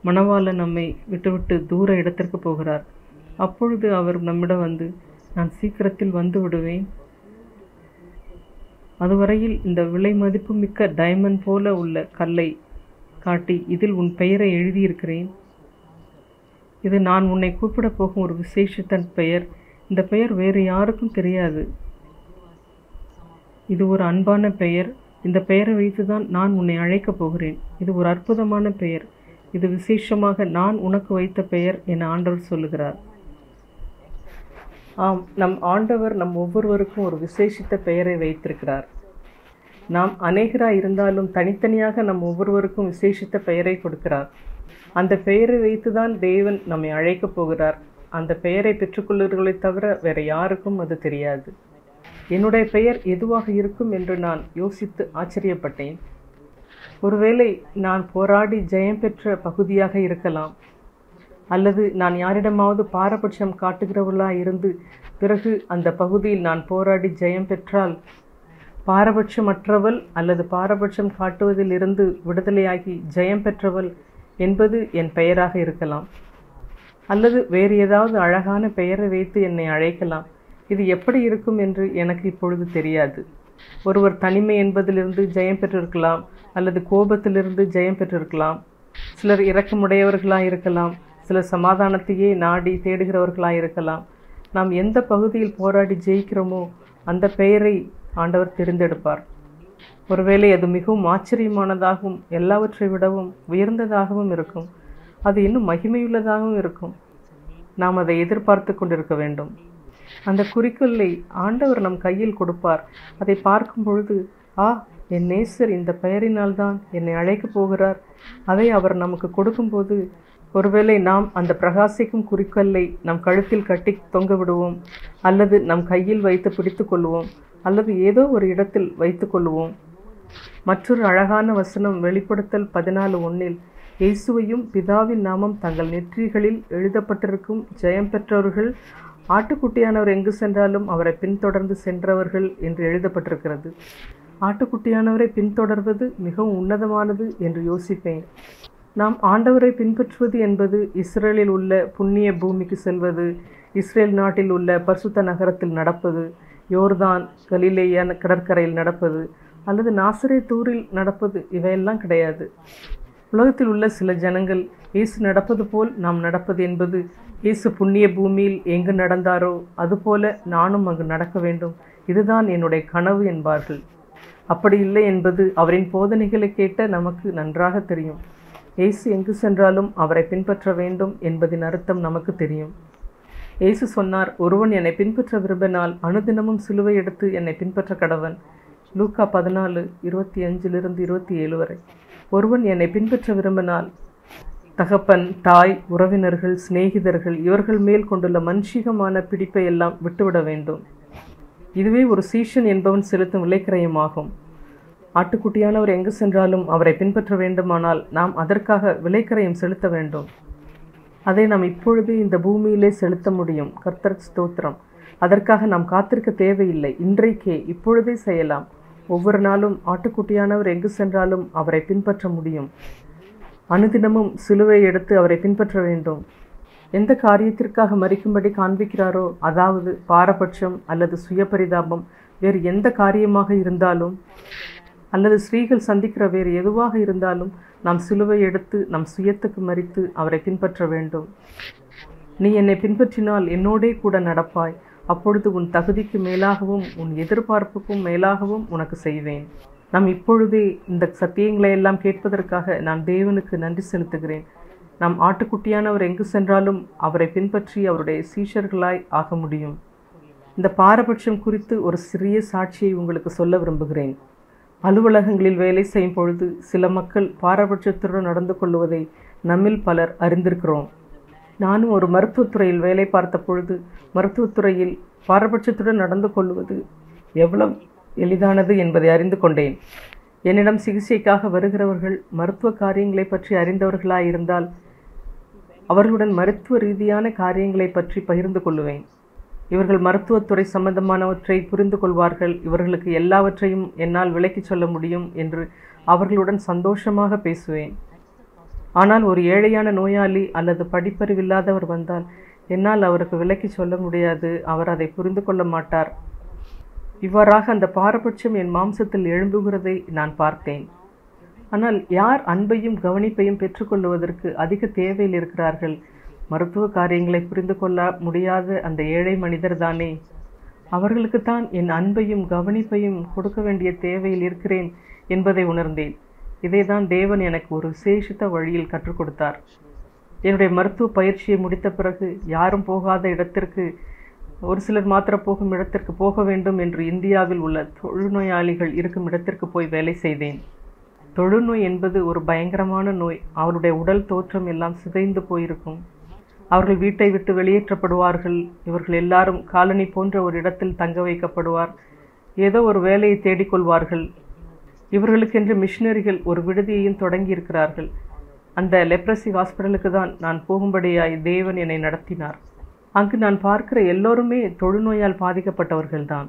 மணவாளன் நம்மை விட்டுவிட்டு தூர இடத்திற்கு போகிறார். அப்பொழுது அவர் நம்மிடம் வந்து, நான் சீக்கிரத்தில் வந்து விடுவேன், அதுவரையில் இந்த விலை மதிப்பு மிக்க டைமண்ட் போல உள்ள கல்லை காட்டி இதில் உன் பெயரை எழுதியிருக்கிறேன். இது நான் உன்னை கூப்பிட போகும் ஒரு விசேஷித்த பெயர். இந்த பெயர் வேறு யாருக்கும் தெரியாது. இது ஒரு அன்பான பெயர். இந்த பெயரை வைத்துதான் நான் உன்னை அழைக்கப் போகிறேன். இது ஒரு அற்புதமான பெயர். இது விசேஷமாக நான் உனக்கு வைத்த பெயர் என ஆண்டவர் சொல்லுகிறார். ஆம், நம் ஆண்டவர் நம் ஒவ்வொருவருக்கும் ஒரு விசேஷித்த பெயரை வைத்திருக்கிறார். நாம் அநேகராய் இருந்தாலும் தனித்தனியாக நம் ஒவ்வொருவருக்கும் விசேஷித்த பெயரை கொடுக்கிறார். அந்த பெயரை வைத்துதான் தேவன் நம்மை அழைக்கப் போகிறார். அந்த பெயரை பெற்றுக்கொள்ளுவர்களை தவிர வேற யாருக்கும் அது தெரியாது. என்னுடைய பெயர் எதுவாக இருக்கும் என்று நான் யோசித்து ஆச்சரியப்பட்டேன். ஒருவேளை நான் போராடி ஜெயம் பெற்ற பகுதியாக இருக்கலாம். அல்லது நான் யாரிடமாவது பாரபட்சம் காட்டுகிறவர்களாக இருந்து பிறகு அந்த பகுதியில் நான் போராடி ஜெயம் பெற்றால் பாரபட்சமற்றவள் அல்லது பாரபட்சம் காட்டுவதில் இருந்து விடுதலையாகி ஜெயம் பெற்றவள் என்பது என் பெயராக இருக்கலாம். அல்லது வேறு ஏதாவது அழகான பெயரை வைத்து என்னை அழைக்கலாம். இது எப்படி இருக்கும் என்று எனக்கு இப்பொழுது தெரியாது. ஒருவர் தனிமை என்பதிலிருந்து ஜெயம் பெற்றிருக்கலாம், அல்லது கோபத்திலிருந்து ஜெயம் பெற்றிருக்கலாம். சிலர் இரக்கமுடையவர்களாக இருக்கலாம், சிலர் சமாதானத்தையே நாடி தேடுகிறவர்களாக இருக்கலாம். நாம் எந்த பகுதியில் போராடி ஜெயிக்கிறோமோ அந்த பெயரை ஆண்டவர் தெரிந்தெடுப்பார். ஒருவேளை அது மிகவும் ஆச்சரியமானதாகவும் எல்லாவற்றை விடவும் உயர்ந்ததாகவும் இருக்கும். அது இன்னும் மகிமையுள்ளதாகவும் இருக்கும். நாம் அதை எதிர்பார்த்து கொண்டிருக்க வேண்டும். அந்த குறிக்கோளை ஆண்டவர் நம் கையில் கொடுப்பார். அதை பார்க்கும் பொழுது, என் நேசர் இந்த பெயரினால் தான் என்னை அழைக்கப் போகிறார். அதை அவர் நமக்கு கொடுக்கும்போது ஒருவேளை நாம் அந்த பிரகாசிக்கும் குறிக்கல்லை நம் கழுத்தில் கட்டி தொங்க விடுவோம், அல்லது நம் கையில் வைத்து பிடித்து கொள்வோம், அல்லது ஏதோ ஒரு இடத்தில் வைத்து கொள்வோம். மற்றொரு அழகான வசனம் வெளிப்படுத்தல் 14:1 இயேசுவையும் பிதாவின் நாமம் தங்கள் நெற்றிகளில் எழுதப்பட்டிருக்கும் ஜெயம் பெற்றவர்கள் ஆட்டுக்குட்டியானவர் எங்கு சென்றாலும் அவரை பின்தொடர்ந்து சென்றவர்கள் என்று எழுதப்பட்டிருக்கிறது. ஆட்டுக்குட்டியானவரை பின்தொடர்வது மிகவும் உன்னதமானது என்று யோசிப்பேன். நாம் ஆண்டவரை பின்பற்றுவது என்பது இஸ்ரேலில் உள்ள புண்ணிய பூமிக்கு செல்வது, இஸ்ரேல் நாட்டில் உள்ள பரிசுத்த நகரத்தில் நடப்பது, யோர்தான் கலிலேய கடற்கரையில் நடப்பது அல்லது நாசரேத்தூரில் நடப்பது இவையெல்லாம் கிடையாது. உலகத்தில் உள்ள சில ஜனங்கள் இயேசு நடப்பது போல் நாம் நடப்பது என்பது, இயேசு புண்ணிய பூமியில் எங்கு நடந்தாரோ அதுபோல நானும் அங்கு நடக்க வேண்டும், இதுதான் என்னுடைய கனவு என்பார்கள். அப்படி இல்லை என்பது அவரின் போதனைகளை கேட்ட நமக்கு நன்றாக தெரியும். இயேசு எங்கு சென்றாலும் அவரை பின்பற்ற வேண்டும் என்பதின் அர்த்தம் நமக்கு தெரியும். இயேசு சொன்னார், ஒருவன் என்னை பின்பற்ற விரும்பினால் அனுதினமும் சிலுவை எடுத்து என்னை பின்பற்ற கடவன். லூக்கா 14:25-27 வரை. ஒருவன் என்னை பின்பற்ற விரும்பினால் தகப்பன், தாய், உறவினர்கள், சிநேகிதர்கள் இவர்கள் மேல் கொண்டுள்ள மனுஷிகமான பிடிப்பை எல்லாம் விட்டுவிட வேண்டும். இதுவே ஒரு சீஷன் என்பவன் செலுத்தும் விலைக்கிரயமாகும். ஆட்டுக்குட்டியானவர் எங்கு சென்றாலும் அவரை பின்பற்ற வேண்டுமானால் நாம் அதற்காக விலைக்கிரயம் செலுத்த வேண்டும். அதை நாம் இப்பொழுதே இந்த பூமியிலே செலுத்த முடியும். கர்த்தருக்கு ஸ்தோத்திரம். அதற்காக நாம் காத்திருக்க தேவையில்லை. இன்றைக்கே இப்பொழுதே செய்யலாம். ஒவ்வொரு நாளும் ஆட்டுக்குட்டியானவர் எங்கு சென்றாலும் அவரை பின்பற்ற முடியும். அனுதினமும் சிலுவை எடுத்து அவரை பின்பற்ற வேண்டும். எந்த காரியத்திற்காக மரிக்கும்படி காண்பிக்கிறாரோ, அதாவது பாரபட்சம் அல்லது சுயபரிதாபம், வேறு எந்த காரியமாக இருந்தாலும் அல்லது ஸ்ரீகள் சந்திக்கிற வேறு எதுவாக இருந்தாலும் நாம் சிலுவை எடுத்து நம் சுயத்துக்கு மரித்து அவரை பின்பற்ற வேண்டும். நீ என்னை பின்பற்றினால் என்னோடே கூட நடப்பாய். அப்பொழுது உன் தகுதிக்கு மேலாகவும் உன் எதிர்பார்ப்புக்கும் மேலாகவும் உனக்கு செய்வேன். நாம் இப்பொழுதே இந்த சத்தியங்களை எல்லாம் கேட்பதற்காக நான் தேவனுக்கு நன்றி செலுத்துகிறேன். நாம் ஆட்டுக்குட்டியானவர் எங்கு சென்றாலும் அவரை பின்பற்றி அவருடைய சீஷர்களாய் ஆக முடியும். இந்த பாரபட்சம் குறித்து ஒரு சிறிய சாட்சியை உங்களுக்கு சொல்ல விரும்புகிறேன். அலுவலகங்களில் வேலை செய்யும் பொழுது சில மக்கள் பாரபட்சத்துடன் நடந்து கொள்வதை நம்மில் பலர் அறிந்திருக்கிறோம். நானும் ஒரு மருத்துவத்துறையில் வேலை பார்த்த பொழுது மருத்துவத்துறையில் பாரபட்சத்துடன் நடந்து கொள்வது எவ்வளவு எளிதானது என்பதை அறிந்து கொண்டேன். என்னிடம் சிகிச்சைக்காக வருகிறவர்கள் மருத்துவ காரியங்களை பற்றி அறிந்தவர்களாயிருந்தால் அவர்களுடன் மருத்துவ ரீதியான காரியங்களை பற்றி பகிர்ந்து கொள்ளுவேன். இவர்கள் மருத்துவத்துறை சம்பந்தமானவற்றை புரிந்து கொள்வார்கள். இவர்களுக்கு எல்லாவற்றையும் என்னால் விளக்கி சொல்ல முடியும் என்று அவர்களுடன் சந்தோஷமாக பேசுவேன். ஆனால் ஒரு ஏழையான நோயாளி அல்லது படிப்பறிவில்லாதவர் வந்தால் என்னால் அவருக்கு விளக்கி சொல்ல முடியாது. அவர் அதை புரிந்து கொள்ள மாட்டார். இவ்வாறாக அந்த பாரபட்சம் என் மாம்சத்தில் எழும்புகிறதை நான் பார்த்தேன். ஆனால் யார் அன்பையும் கவனிப்பையும் பெற்றுக்கொள்வதற்கு அதிக தேவையில் இருக்கிறார்கள்? மருத்துவ காரியங்களை புரிந்து கொள்ள முடியாத அந்த ஏழை மனிதர் தானே. அவர்களுக்குத்தான் என் அன்பையும் கவனிப்பையும் கொடுக்க வேண்டிய தேவையில் இருக்கிறேன் என்பதை உணர்ந்தேன். இதைதான் தேவன் எனக்கு ஒரு விசேஷித்த வழியில் கற்றுக் கொடுத்தார். என்னுடைய மருத்துவ பயிற்சியை முடித்த பிறகு யாரும் போகாத இடத்திற்கு, ஒரு சிலர் மாத்திரம் போகும் இடத்திற்கு போக வேண்டும் என்று இந்தியாவில் உள்ள தொழுநோயாளிகள் இருக்கும் இடத்திற்கு போய் வேலை செய்தேன். தொழுநோய் என்பது ஒரு பயங்கரமான நோய். அவருடைய உடல் தோற்றம் எல்லாம் சிதைந்து போயிருக்கும். அவர்கள் வீட்டை விட்டு வெளியேற்றப்படுவார்கள். இவர்கள் எல்லாரும் காலனி போன்ற ஒரு இடத்தில் தங்க வைக்கப்படுவார். ஏதோ ஒரு வேலையை தேடிக்கொள்வார்கள். இவர்களுக்கென்று மிஷினரிகள் ஒரு விடுதியையும் தொடங்கி இருக்கிறார்கள். அந்த லெப்ரசி ஹாஸ்பிட்டலுக்கு தான் நான் போகும்படியாய் தேவன் என்னை நடத்தினார். அங்கு நான் பார்க்கிற எல்லோருமே தொழுநோயால் பாதிக்கப்பட்டவர்கள்தான்.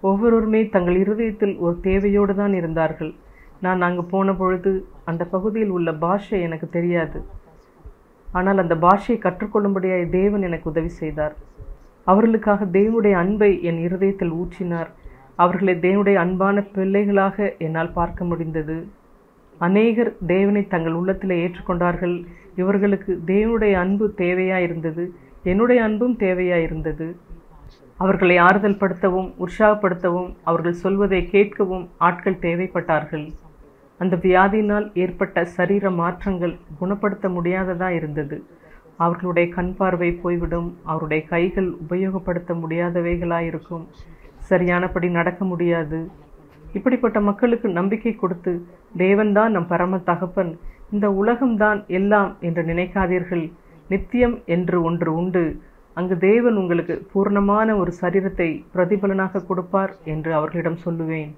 ஒவ்வொருவருமே தங்கள் இருதயத்தில் ஒரு தேவையோடு தான் இருந்தார்கள். நான் அங்கு போன பொழுது அந்த பகுதியில் உள்ள பாஷை எனக்கு தெரியாது. ஆனால் அந்த பாஷையை கற்றுக்கொள்ளும்படியாய் தேவன் எனக்கு உதவி செய்தார். அவர்களுக்காக தேவனுடைய அன்பை என் இருதயத்தில் ஊற்றினார். அவர்களை தேவனுடைய அன்பான பிள்ளைகளாக என்னால் பார்க்க முடிந்தது. அநேகர் தேவனை தங்கள் உள்ளத்தில் ஏற்றுக்கொண்டார்கள். இவர்களுக்கு தேவனுடைய அன்பு தேவையாயிருந்தது. என்னுடைய அன்பும் தேவையாயிருந்தது. அவர்களை ஆறுதல் படுத்தவும் உற்சாகப்படுத்தவும் அவர்கள் சொல்வதை கேட்கவும் ஆட்கள் தேவைப்பட்டார்கள். அந்த வியாதியினால் ஏற்பட்ட சரீர மாற்றங்கள் குணப்படுத்த முடியாததா இருந்தது. அவர்களுடைய கண் பார்வை போய்விடும். அவருடைய கைகள் உபயோகப்படுத்த முடியாதவைகளாயிருக்கும். சரியானபடி நடக்க முடியாது. இப்படிப்பட்ட மக்களுக்கு நம்பிக்கை கொடுத்து, தேவன்தான் நம் பரம தகப்பன், இந்த உலகம்தான் எல்லாம் என்று நினைக்காதீர்கள். நித்தியம் என்று ஒன்று உண்டு. அங்கு தேவன் உங்களுக்கு பூர்ணமான ஒரு சரீரத்தை பிரதிபலனாக கொடுப்பார் என்று அவர்களிடம் சொல்லுவேன்.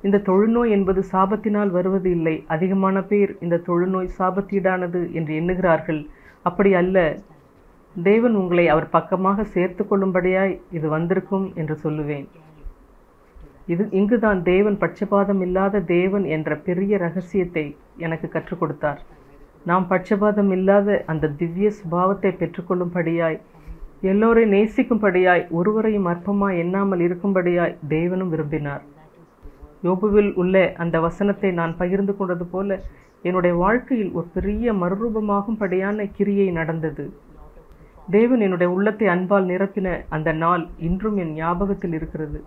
இந்த தொழுநோய் என்பது சாபத்தினால் வருவது இல்லை. அதிகமான பேர் இந்த தொழுநோய் சாபத்தீடானது என்று எண்ணுகிறார்கள். அப்படி அல்ல. தேவன் உங்களை அவர் பக்கமாக சேர்த்து கொள்ளும்படியாய் இது வந்திருக்கும் என்று சொல்லுவேன். இங்குதான் தேவன் பட்சபாதம் இல்லாத தேவன் என்ற பெரிய ரகசியத்தை எனக்கு கற்றுக் கொடுத்தார். நாம் பட்சபாதம் இல்லாத அந்த திவ்ய சுபாவத்தை பெற்றுக்கொள்ளும்படியாய், எல்லோரையும் நேசிக்கும்படியாய், ஒருவரையும் அற்பமாய் எண்ணாமல் இருக்கும்படியாய் தேவனும் விரும்பினார். யோபுவில் உள்ள அந்த வசனத்தை நான் பகிர்ந்து கொண்டது போல என்னுடைய வாழ்க்கையில் ஒரு பெரிய மறுரூபமாகும்படியான கிரியை நடந்தது. தேவன் என்னுடைய உள்ளத்தை அன்பால் நிரப்பின அந்த நாள் இன்றும் என் ஞாபகத்தில் இருக்கிறது.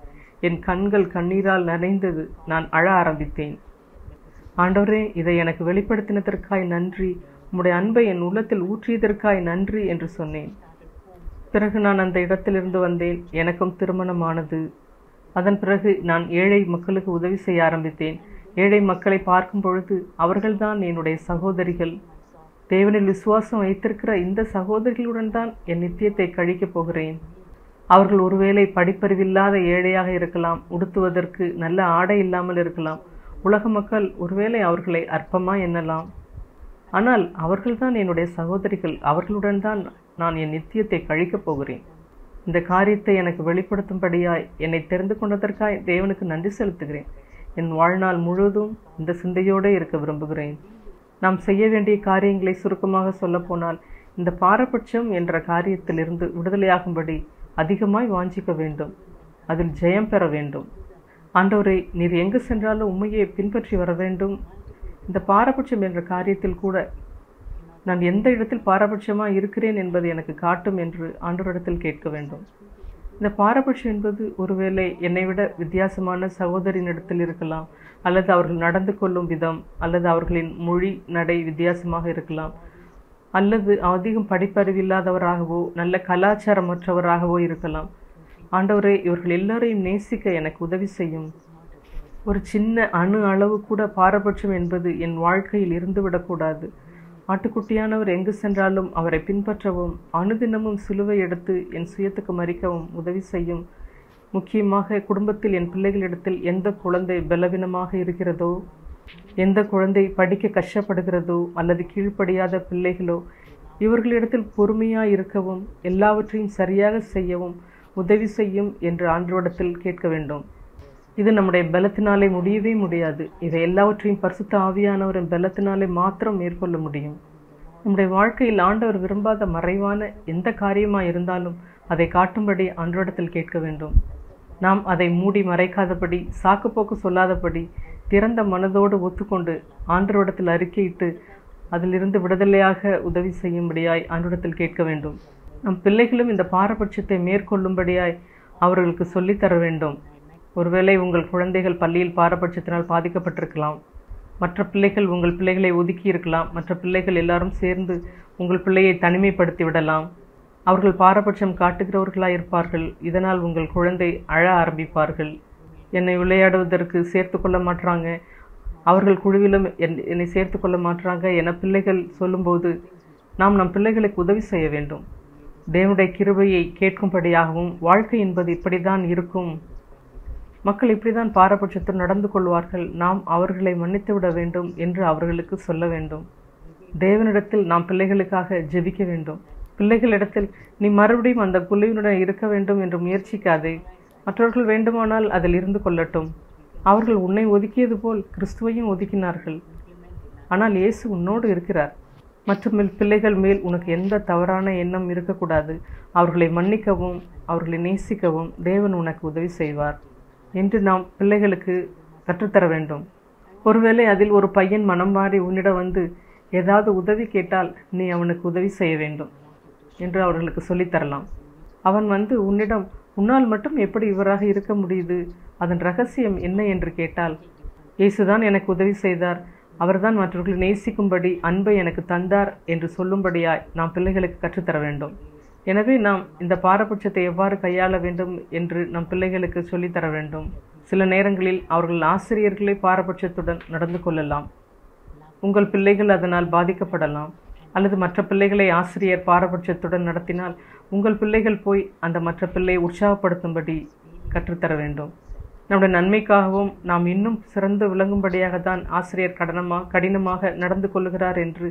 என் கண்கள் கண்ணீரால் நனைந்தது. நான் அழ ஆரம்பித்தேன். ஆண்டவரே, இதை எனக்கு வெளிப்படுத்தினதற்காய் நன்றி, உம்முடைய அன்பை என் உள்ளத்தில் ஊற்றியதற்காய் நன்றி என்று சொன்னேன். பிறகு நான் அந்த இடத்திலிருந்து வந்தேன். எனக்கும் திருமணமானது. அதன் பிறகு நான் ஏழை மக்களுக்கு உதவி செய்ய ஆரம்பித்தேன். ஏழை மக்களை பார்க்கும் பொழுது அவர்கள்தான் என்னுடைய சகோதரிகள். தேவனில் விசுவாசம் வைத்திருக்கிற இந்த சகோதரிகளுடன் தான் என் நித்தியத்தை கழிக்கப் போகிறேன். அவர்கள் ஒருவேளை படிப்பறிவில்லாத ஏழையாக இருக்கலாம், உடுத்துவதற்கு நல்ல ஆடை இல்லாமல் இருக்கலாம். உலக மக்கள் ஒருவேளை அவர்களை அற்பமா எண்ணலாம். ஆனால் அவர்கள்தான் என்னுடைய சகோதரிகள். அவர்களுடன் தான் நான் என் நித்தியத்தை கழிக்கப் போகிறேன். இந்த காரியத்தை எனக்கு வெளிப்படுத்தும்படியாய் என்னை தெரிந்து கொண்டதற்காய் தேவனுக்கு நன்றி செலுத்துகிறேன். என் வாழ்நாள் முழுவதும் இந்த சிந்தையோடு இருக்க விரும்புகிறேன். நாம் செய்ய வேண்டிய காரியங்களை சுருக்கமாக சொல்லப்போனால், இந்த பாரபட்சம் என்ற காரியத்திலிருந்து விடுதலையாகும்படி அதிகமாய் வாஞ்சிக்க வேண்டும். அதில் ஜெயம் பெற வேண்டும். ஆண்டவரே, நீர் எங்கு சென்றாலும் உண்மையை பின்பற்றி வர வேண்டும். இந்த பாரபட்சம் என்ற காரியத்தில் கூட நான் எந்த இடத்தில் பாரபட்சமாக இருக்கிறேன் என்பதை எனக்கு காட்டும் என்று ஆண்டவரிடத்தில் கேட்க வேண்டும். இந்த பாரபட்சம் என்பது ஒருவேளை என்னை விட வித்தியாசமான சகோதரினிடத்தில் இருக்கலாம், அல்லது அவர்கள் நடந்து கொள்ளும் விதம், அல்லது அவர்களின் மொழி நடை வித்தியாசமாக இருக்கலாம், அல்லது அதிகம் படிப்பறிவில்லாதவராகவோ நல்ல கலாச்சாரமற்றவராகவோ இருக்கலாம். ஆண்டவரே, இவர்கள் எல்லோரையும் நேசிக்க எனக்கு உதவி செய்யும். ஒரு சின்ன அணு அளவு கூட பாரபட்சம் என்பது என் வாழ்க்கையில் இருந்துவிடக்கூடாது. ஆட்டுக்குட்டியானவர் எங்கு சென்றாலும் அவரை பின்பற்றவும், அனுதினமும் சிலுவை எடுத்து என் சுயத்துக்கு மறிக்கவும் உதவி செய்யும். முக்கியமாக குடும்பத்தில் என் பிள்ளைகளிடத்தில் எந்த குழந்தை பலவீனமாக இருக்கிறதோ, எந்த குழந்தை படிக்க கஷ்டப்படுகிறதோ, அல்லது கீழ்ப்படியாத பிள்ளைகளோ, இவர்களிடத்தில் பொறுமையாக இருக்கவும், எல்லாவற்றையும் சரியாக செய்யவும் உதவி செய்யும் என்று ஆண்டவரிடத்தில் கேட்க வேண்டும். இது நம்முடைய பலத்தினாலே முடியவே முடியாது. இதை எல்லாவற்றையும் பரிசுத்த ஆவியானவரின் பலத்தினாலே மாத்திரம் மேற்கொள்ள முடியும். நம்முடைய வாழ்க்கையில் ஆண்டவர் விரும்பாத மறைவான எந்த காரியமாக இருந்தாலும் அதை காட்டும்படி ஆண்டவரிடத்தில் கேட்க வேண்டும். நாம் அதை மூடி மறைக்காதபடி, சாக்குப்போக்கு சொல்லாதபடி, திறந்த மனதோடு ஒத்துக்கொண்டு ஆண்டவரிடத்தில் அறிக்கையிட்டு அதிலிருந்து விடுதலையாக உதவி செய்யும்படியாய் ஆண்டவரிடத்தில் கேட்க வேண்டும். நம் பிள்ளைகளும் இந்த பாரபட்சத்தை மேற்கொள்ளும்படியாய் அவர்களுக்கு சொல்லித்தர வேண்டும். ஒருவேளை உங்கள் குழந்தைகள் பள்ளியில் பாரபட்சத்தினால் பாதிக்கப்பட்டிருக்கலாம். மற்ற பிள்ளைகள் உங்கள் பிள்ளைகளை ஒதுக்கி இருக்கலாம். மற்ற பிள்ளைகள் எல்லாரும் சேர்ந்து உங்கள் பிள்ளையை தனிமைப்படுத்தி விடலாம். அவர்கள் பாரபட்சம் காட்டுகிறவர்களாக இருப்பார்கள். இதனால் உங்கள் குழந்தை அழ ஆரம்பிப்பார்கள். என்னை விளையாடுவதற்கு சேர்த்து கொள்ள மாட்டாங்க, அவர்கள் குழுவிலும் என்னை சேர்த்து கொள்ள மாட்டாங்க என பிள்ளைகள் சொல்லும்போது நாம் நம் பிள்ளைகளுக்கு உதவி செய்ய வேண்டும். தேவனுடைய கிருபையை கேட்கும்படியாகவும், வாழ்க்கை என்பது இப்படிதான் இருக்கும், மக்கள் இப்படிதான் பாரபட்சத்தில் நடந்து கொள்வார்கள், நாம் அவர்களை மன்னித்து விட வேண்டும் என்று அவர்களுக்கு சொல்ல வேண்டும். தேவனிடத்தில் நாம் பிள்ளைகளுக்காக ஜெபிக்க வேண்டும். பிள்ளைகளிடத்தில் நீ மறுபடியும் அந்த குழுவினுடன் இருக்க வேண்டும் என்று முயற்சிக்காதே. மற்றவர்கள் வேண்டுமானால் அதில் இருந்து கொள்ளட்டும். அவர்கள் உன்னை ஒதுக்கியது போல் கிறிஸ்துவையும் ஒதுக்கினார்கள். ஆனால் இயேசு உன்னோடு இருக்கிறார். மற்ற பிள்ளைகள் மேல் உனக்கு எந்த தவறான எண்ணம் இருக்கக்கூடாது. அவர்களை மன்னிக்கவும் அவர்களை நேசிக்கவும் தேவன் உனக்கு உதவி செய்வார் என்று நாம் பிள்ளைகளுக்கு கற்றுத்தர வேண்டும். ஒருவேளை அதில் ஒரு பையன் மனம் மாறி உன்னிடம் வந்து ஏதாவது உதவி கேட்டால் நீ அவனுக்கு உதவி செய்ய வேண்டும் என்று அவர்களுக்கு சொல்லித்தரலாம். அவன் வந்து உன்னிடம் உன்னால் மட்டும் எப்படி இவராக இருக்க முடியுது, அதன் ரகசியம் என்ன என்று கேட்டால், இயேசுதான் எனக்கு உதவி செய்தார், அவர்தான் மற்றவர்களை நேசிக்கும்படி அன்பை எனக்கு தந்தார் என்று சொல்லும்படியாய் நாம் பிள்ளைகளுக்கு கற்றுத்தர வேண்டும். எனவே நாம் இந்த பாரபட்சத்தை எவ்வாறு கையாள வேண்டும் என்று நம் பிள்ளைகளுக்கு சொல்லித்தர வேண்டும். சில நேரங்களில் அவர்கள் ஆசிரியர்களை பாரபட்சத்துடன் நடந்து கொள்ளலாம். உங்கள் பிள்ளைகள் அதனால் பாதிக்கப்படலாம். அல்லது மற்ற பிள்ளைகளை ஆசிரியர் பாரபட்சத்துடன் நடத்தினால் உங்கள் பிள்ளைகள் போய் அந்த மற்ற பிள்ளையை உற்சாகப்படுத்தும்படி கற்றுத்தர வேண்டும். நம்முடைய நன்மைக்காகவும் நாம் இன்னும் சிறந்து விளங்கும்படியாக தான் ஆசிரியர் கடினமாக நடந்து கொள்கிறார் என்று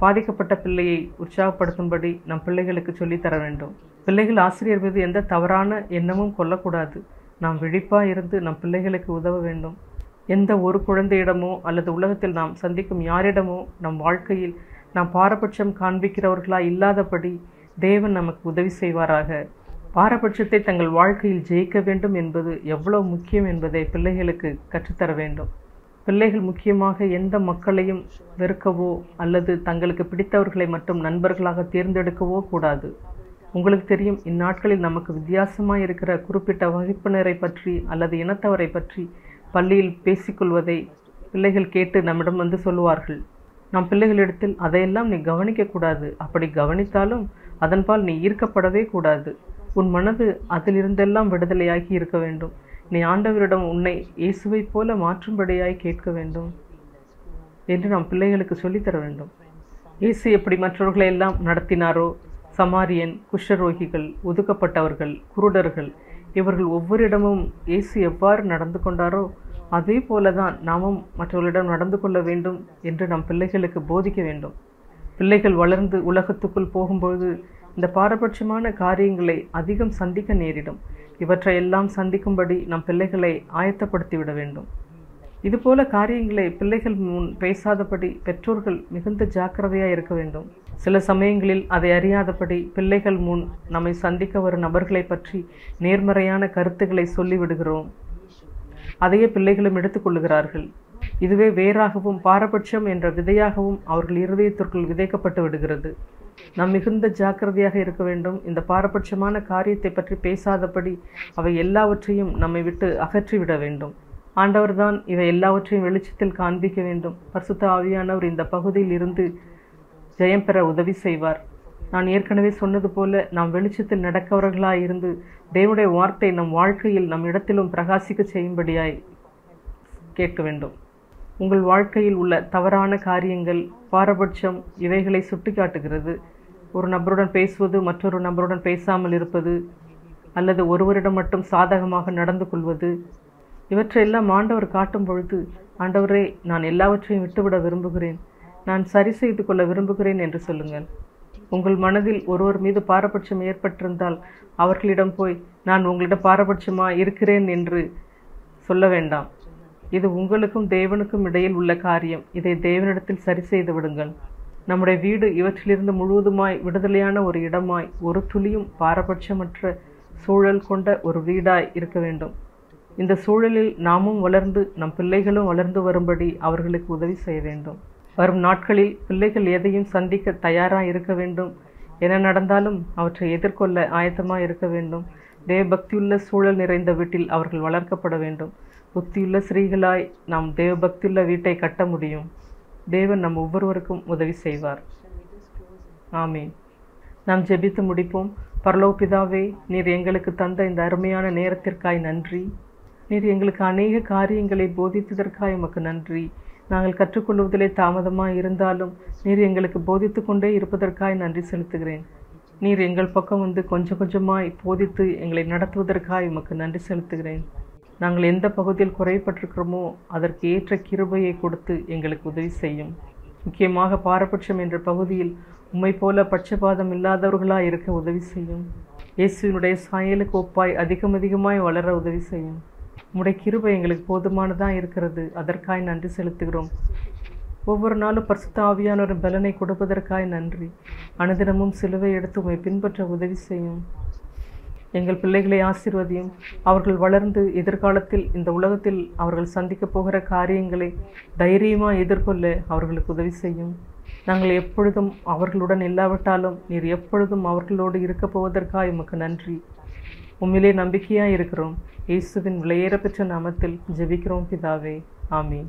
பாதிக்கப்பட்ட பிள்ளையை உற்சாகப்படுத்தும்படி நம் பிள்ளைகளுக்கு சொல்லித்தர வேண்டும். பிள்ளைகள் ஆசிரியர் மீது எந்த தவறான எண்ணமும் கொள்ளக்கூடாது. நாம் விழிப்பாக இருந்து நம் பிள்ளைகளுக்கு உதவ வேண்டும். எந்த ஒரு குழந்தையிடமோ அல்லது உலகத்தில் நாம் சந்திக்கும் யாரிடமோ நம் வாழ்க்கையில் நாம் பாரபட்சம் காண்பிக்கிறவர்களாக இல்லாதபடி தேவன் நமக்கு உதவி செய்வாராக. பாரபட்சத்தை தங்கள் வாழ்க்கையில் ஜெயிக்க வேண்டும் என்பது எவ்வளவு முக்கியம் என்பதை பிள்ளைகளுக்கு கற்றுத்தர வேண்டும். பிள்ளைகள் முக்கியமாக எந்த மக்களையும் வெறுக்கவோ அல்லது தங்களுக்கு பிடித்தவர்களை மட்டும் நண்பர்களாக தேர்ந்தெடுக்கவோ கூடாது. உங்களுக்கு தெரியும், இந்நாட்களில் நமக்கு வித்தியாசமாக இருக்கிற குறிப்பிட்ட வகுப்பினரை பற்றி அல்லது இனத்தவரை பற்றி பள்ளியில் பேசிக்கொள்வதை பிள்ளைகள் கேட்டு நம்மிடம் வந்து சொல்லுவார்கள். நம் பிள்ளைகளிடத்தில் அதையெல்லாம் நீ கவனிக்கக்கூடாது, அப்படி கவனித்தாலும் அதன்பால் நீ ஈர்க்கப்படவே கூடாது. உன் மனது அதிலிருந்தெல்லாம் விடுதலையாகி இருக்க வேண்டும். நீ ஆண்டவரிடம் உன்னை இயேசுவை போல மாற்றும்படியாய் கேட்க வேண்டும் என்று நாம் பிள்ளைகளுக்கு சொல்லித்தர வேண்டும். இயேசு எப்படி மற்றவர்களை எல்லாம் நடத்தினாரோ, சமாரியன், குஷ்டரோகிகள், ஒதுக்கப்பட்டவர்கள், குருடர்கள் இவர்கள் ஒவ்வொருடமும் இயேசு எவ்வாறு நடந்து கொண்டாரோ அதே போலதான் நாமும் மற்றவர்களிடம் நடந்து கொள்ள வேண்டும் என்று நம் பிள்ளைகளுக்கு போதிக்க வேண்டும். பிள்ளைகள் வளர்ந்து உலகத்துக்குள் போகும்போது இந்த பாரபட்சமான காரியங்களை அதிகம் சந்திக்க நேரிடும். இவற்றையெல்லாம் சந்திக்கும்படி நம் பிள்ளைகளை ஆயத்தப்படுத்திவிட வேண்டும். இதுபோல காரியங்களை பிள்ளைகள் முன் பேசாதபடி பெற்றோர்கள் மிகுந்த ஜாக்கிரதையாக இருக்க வேண்டும். சில சமயங்களில் அதை அறியாதபடி பிள்ளைகள் முன் நம்மை சந்திக்க வரும் நபர்களை பற்றி நேர்மறையான கருத்துக்களை சொல்லிவிடுகிறோம். அதையே பிள்ளைகளும் எடுத்துக்கொள்ளுகிறார்கள். இதுவே வேறாகவும் பாரபட்சம் என்ற விதையாகவும் அவர்கள் இருதயத்திற்குள் விதைக்கப்பட்டு விடுகிறது. நாம் மிகுந்த ஜாக்கிரதையாக இருக்க வேண்டும். இந்த பாரபட்சமான காரியத்தை பற்றி பேசாதபடி அவை எல்லாவற்றையும் நம்மை விட்டு அகற்றிவிட வேண்டும். ஆண்டவர்தான் இவை எல்லாவற்றையும் வெளிச்சத்தில் காண்பிக்க வேண்டும். பரிசுத்த ஆவியானவர் இந்த பகுதியில் இருந்து ஜெயம் பெற உதவி செய்வார். நான் ஏற்கனவே சொன்னது போல நாம் வெளிச்சத்தில் நடக்கவர்களாய் இருந்து தேவனுடைய வார்த்தை நம் வாழ்க்கையில் நம் இடத்திலும் பிரகாசிக்க செய்யும்படியாய் கேட்க வேண்டும். உங்கள் வாழ்க்கையில் உள்ள தவறான காரியங்கள், பாரபட்சம் இவைகளை சுட்டி காட்டுகிறது. ஒரு நபருடன் பேசுவது, மற்றொரு நபருடன் பேசாமல் இருப்பது, அல்லது ஒருவரிடம் மட்டும் சாதகமாக நடந்து கொள்வது, இவற்றையெல்லாம் ஆண்டவர் காட்டும் பொழுது, ஆண்டவரே, நான் எல்லாவற்றையும் விட்டுவிட விரும்புகிறேன், நான் சரி செய்து கொள்ள விரும்புகிறேன் என்று சொல்லுங்கள். உங்கள் மனதில் ஒருவர் மீது பாரபட்சம் ஏற்பட்டிருந்தால் அவர்களிடம் போய் நான் உங்களிடம் பாரபட்சமாக இருக்கிறேன் என்று சொல்ல வேண்டாம். இது உங்களுக்கும் தேவனுக்கும் இடையில் உள்ள காரியம். இதை தேவனிடத்தில் சரி செய்து விடுங்கள். நம்முடைய வீடு இவற்றிலிருந்து முழுவதுமாய் விடுதலையான ஒரு இடமாய், ஒரு துளியும் பாரபட்சமற்ற சூழல் கொண்ட ஒரு வீடாய் இருக்க வேண்டும். இந்த சூழலில் நாமும் வளர்ந்து நம் பிள்ளைகளும் வளர்ந்து வரும்படி அவர்களுக்கு உதவி செய்ய வேண்டும். வரும் நாட்களில் பிள்ளைகள் எதையும் சந்திக்க தயாராக இருக்க வேண்டும். என்ன நடந்தாலும் அவற்றை எதிர்கொள்ள ஆயத்தமாக இருக்க வேண்டும். தேவபக்தியுள்ள சூழல் நிறைந்த வீட்டில் அவர்கள் வளர்க்கப்பட வேண்டும். புத்தியுள்ள ஸ்ரீகளாய் நாம் தேவபக்தியுள்ள வீட்டை கட்ட முடியும். தேவன் நம் ஒவ்வொருவருக்கும் உதவி செய்வார். ஆமீன். நாம் ஜெபித்து முடிப்போம். பரலோக பிதாவே, நீர் எங்களுக்கு தந்த இந்த அருமையான நேரத்திற்காய் நன்றி. நீர் எங்களுக்கு அநேக காரியங்களை போதித்ததற்காய் உமக்கு நன்றி. நாங்கள் கற்றுக்கொள்வதிலே தாமதமாக இருந்தாலும் நீர் எங்களுக்கு போதித்து கொண்டே இருப்பதற்காய் நன்றி செலுத்துகிறேன். நீர் எங்கள் பக்கம் வந்து கொஞ்சம் கொஞ்சமாய் போதித்து எங்களை நடத்துவதற்காய் உமக்கு நன்றி செலுத்துகிறேன். நாங்கள் எந்த பகுதியில் குறைபட்டிருக்கிறோமோ அதற்கு ஏற்ற கிருபையை கொடுத்து எங்களுக்கு உதவி செய்யும். முக்கியமாக பாரபட்சம் என்ற பகுதியில் உம்மை போல பட்சபாதம் இல்லாதவர்களாக இருக்க உதவி செய்யும். இயேசுவினுடைய சாயலுக்கு ஒப்பாய் அதிகமாய் வளர உதவி செய்யும். உம்முடைய கிருபை எங்களுக்கு போதுமானதாக இருக்கிறது. அதற்காய் நன்றி செலுத்துகிறோம். ஒவ்வொரு நாளும் பரிசுத்த ஆவியானவர் பலனை கொடுப்பதற்காய் நன்றி. அனுதினமும் சிலுவை எடுத்து உம்மை பின்பற்ற உதவி செய்யும். எங்கள் பிள்ளைகளை ஆசீர்வதியும். அவர்கள் வளர்ந்து எதிர்காலத்தில் இந்த உலகத்தில் அவர்கள் சந்திக்கப் போகிற காரியங்களை தைரியமாக எதிர்கொள்ள அவர்களுக்கு உதவி செய்யும். நாங்கள் எப்பொழுதும் அவர்களுடன் இல்லாவிட்டாலும் நீர் எப்பொழுதும் அவர்களோடு இருக்க போவதற்காக உமக்கு நன்றி. உம்மிலே நம்பிக்கையாக இருக்கிறோம். இயேசுவின் விலையேற பெற்ற நாமத்தில் ஜெபிக்கிறோம் பிதாவே. ஆமீன்.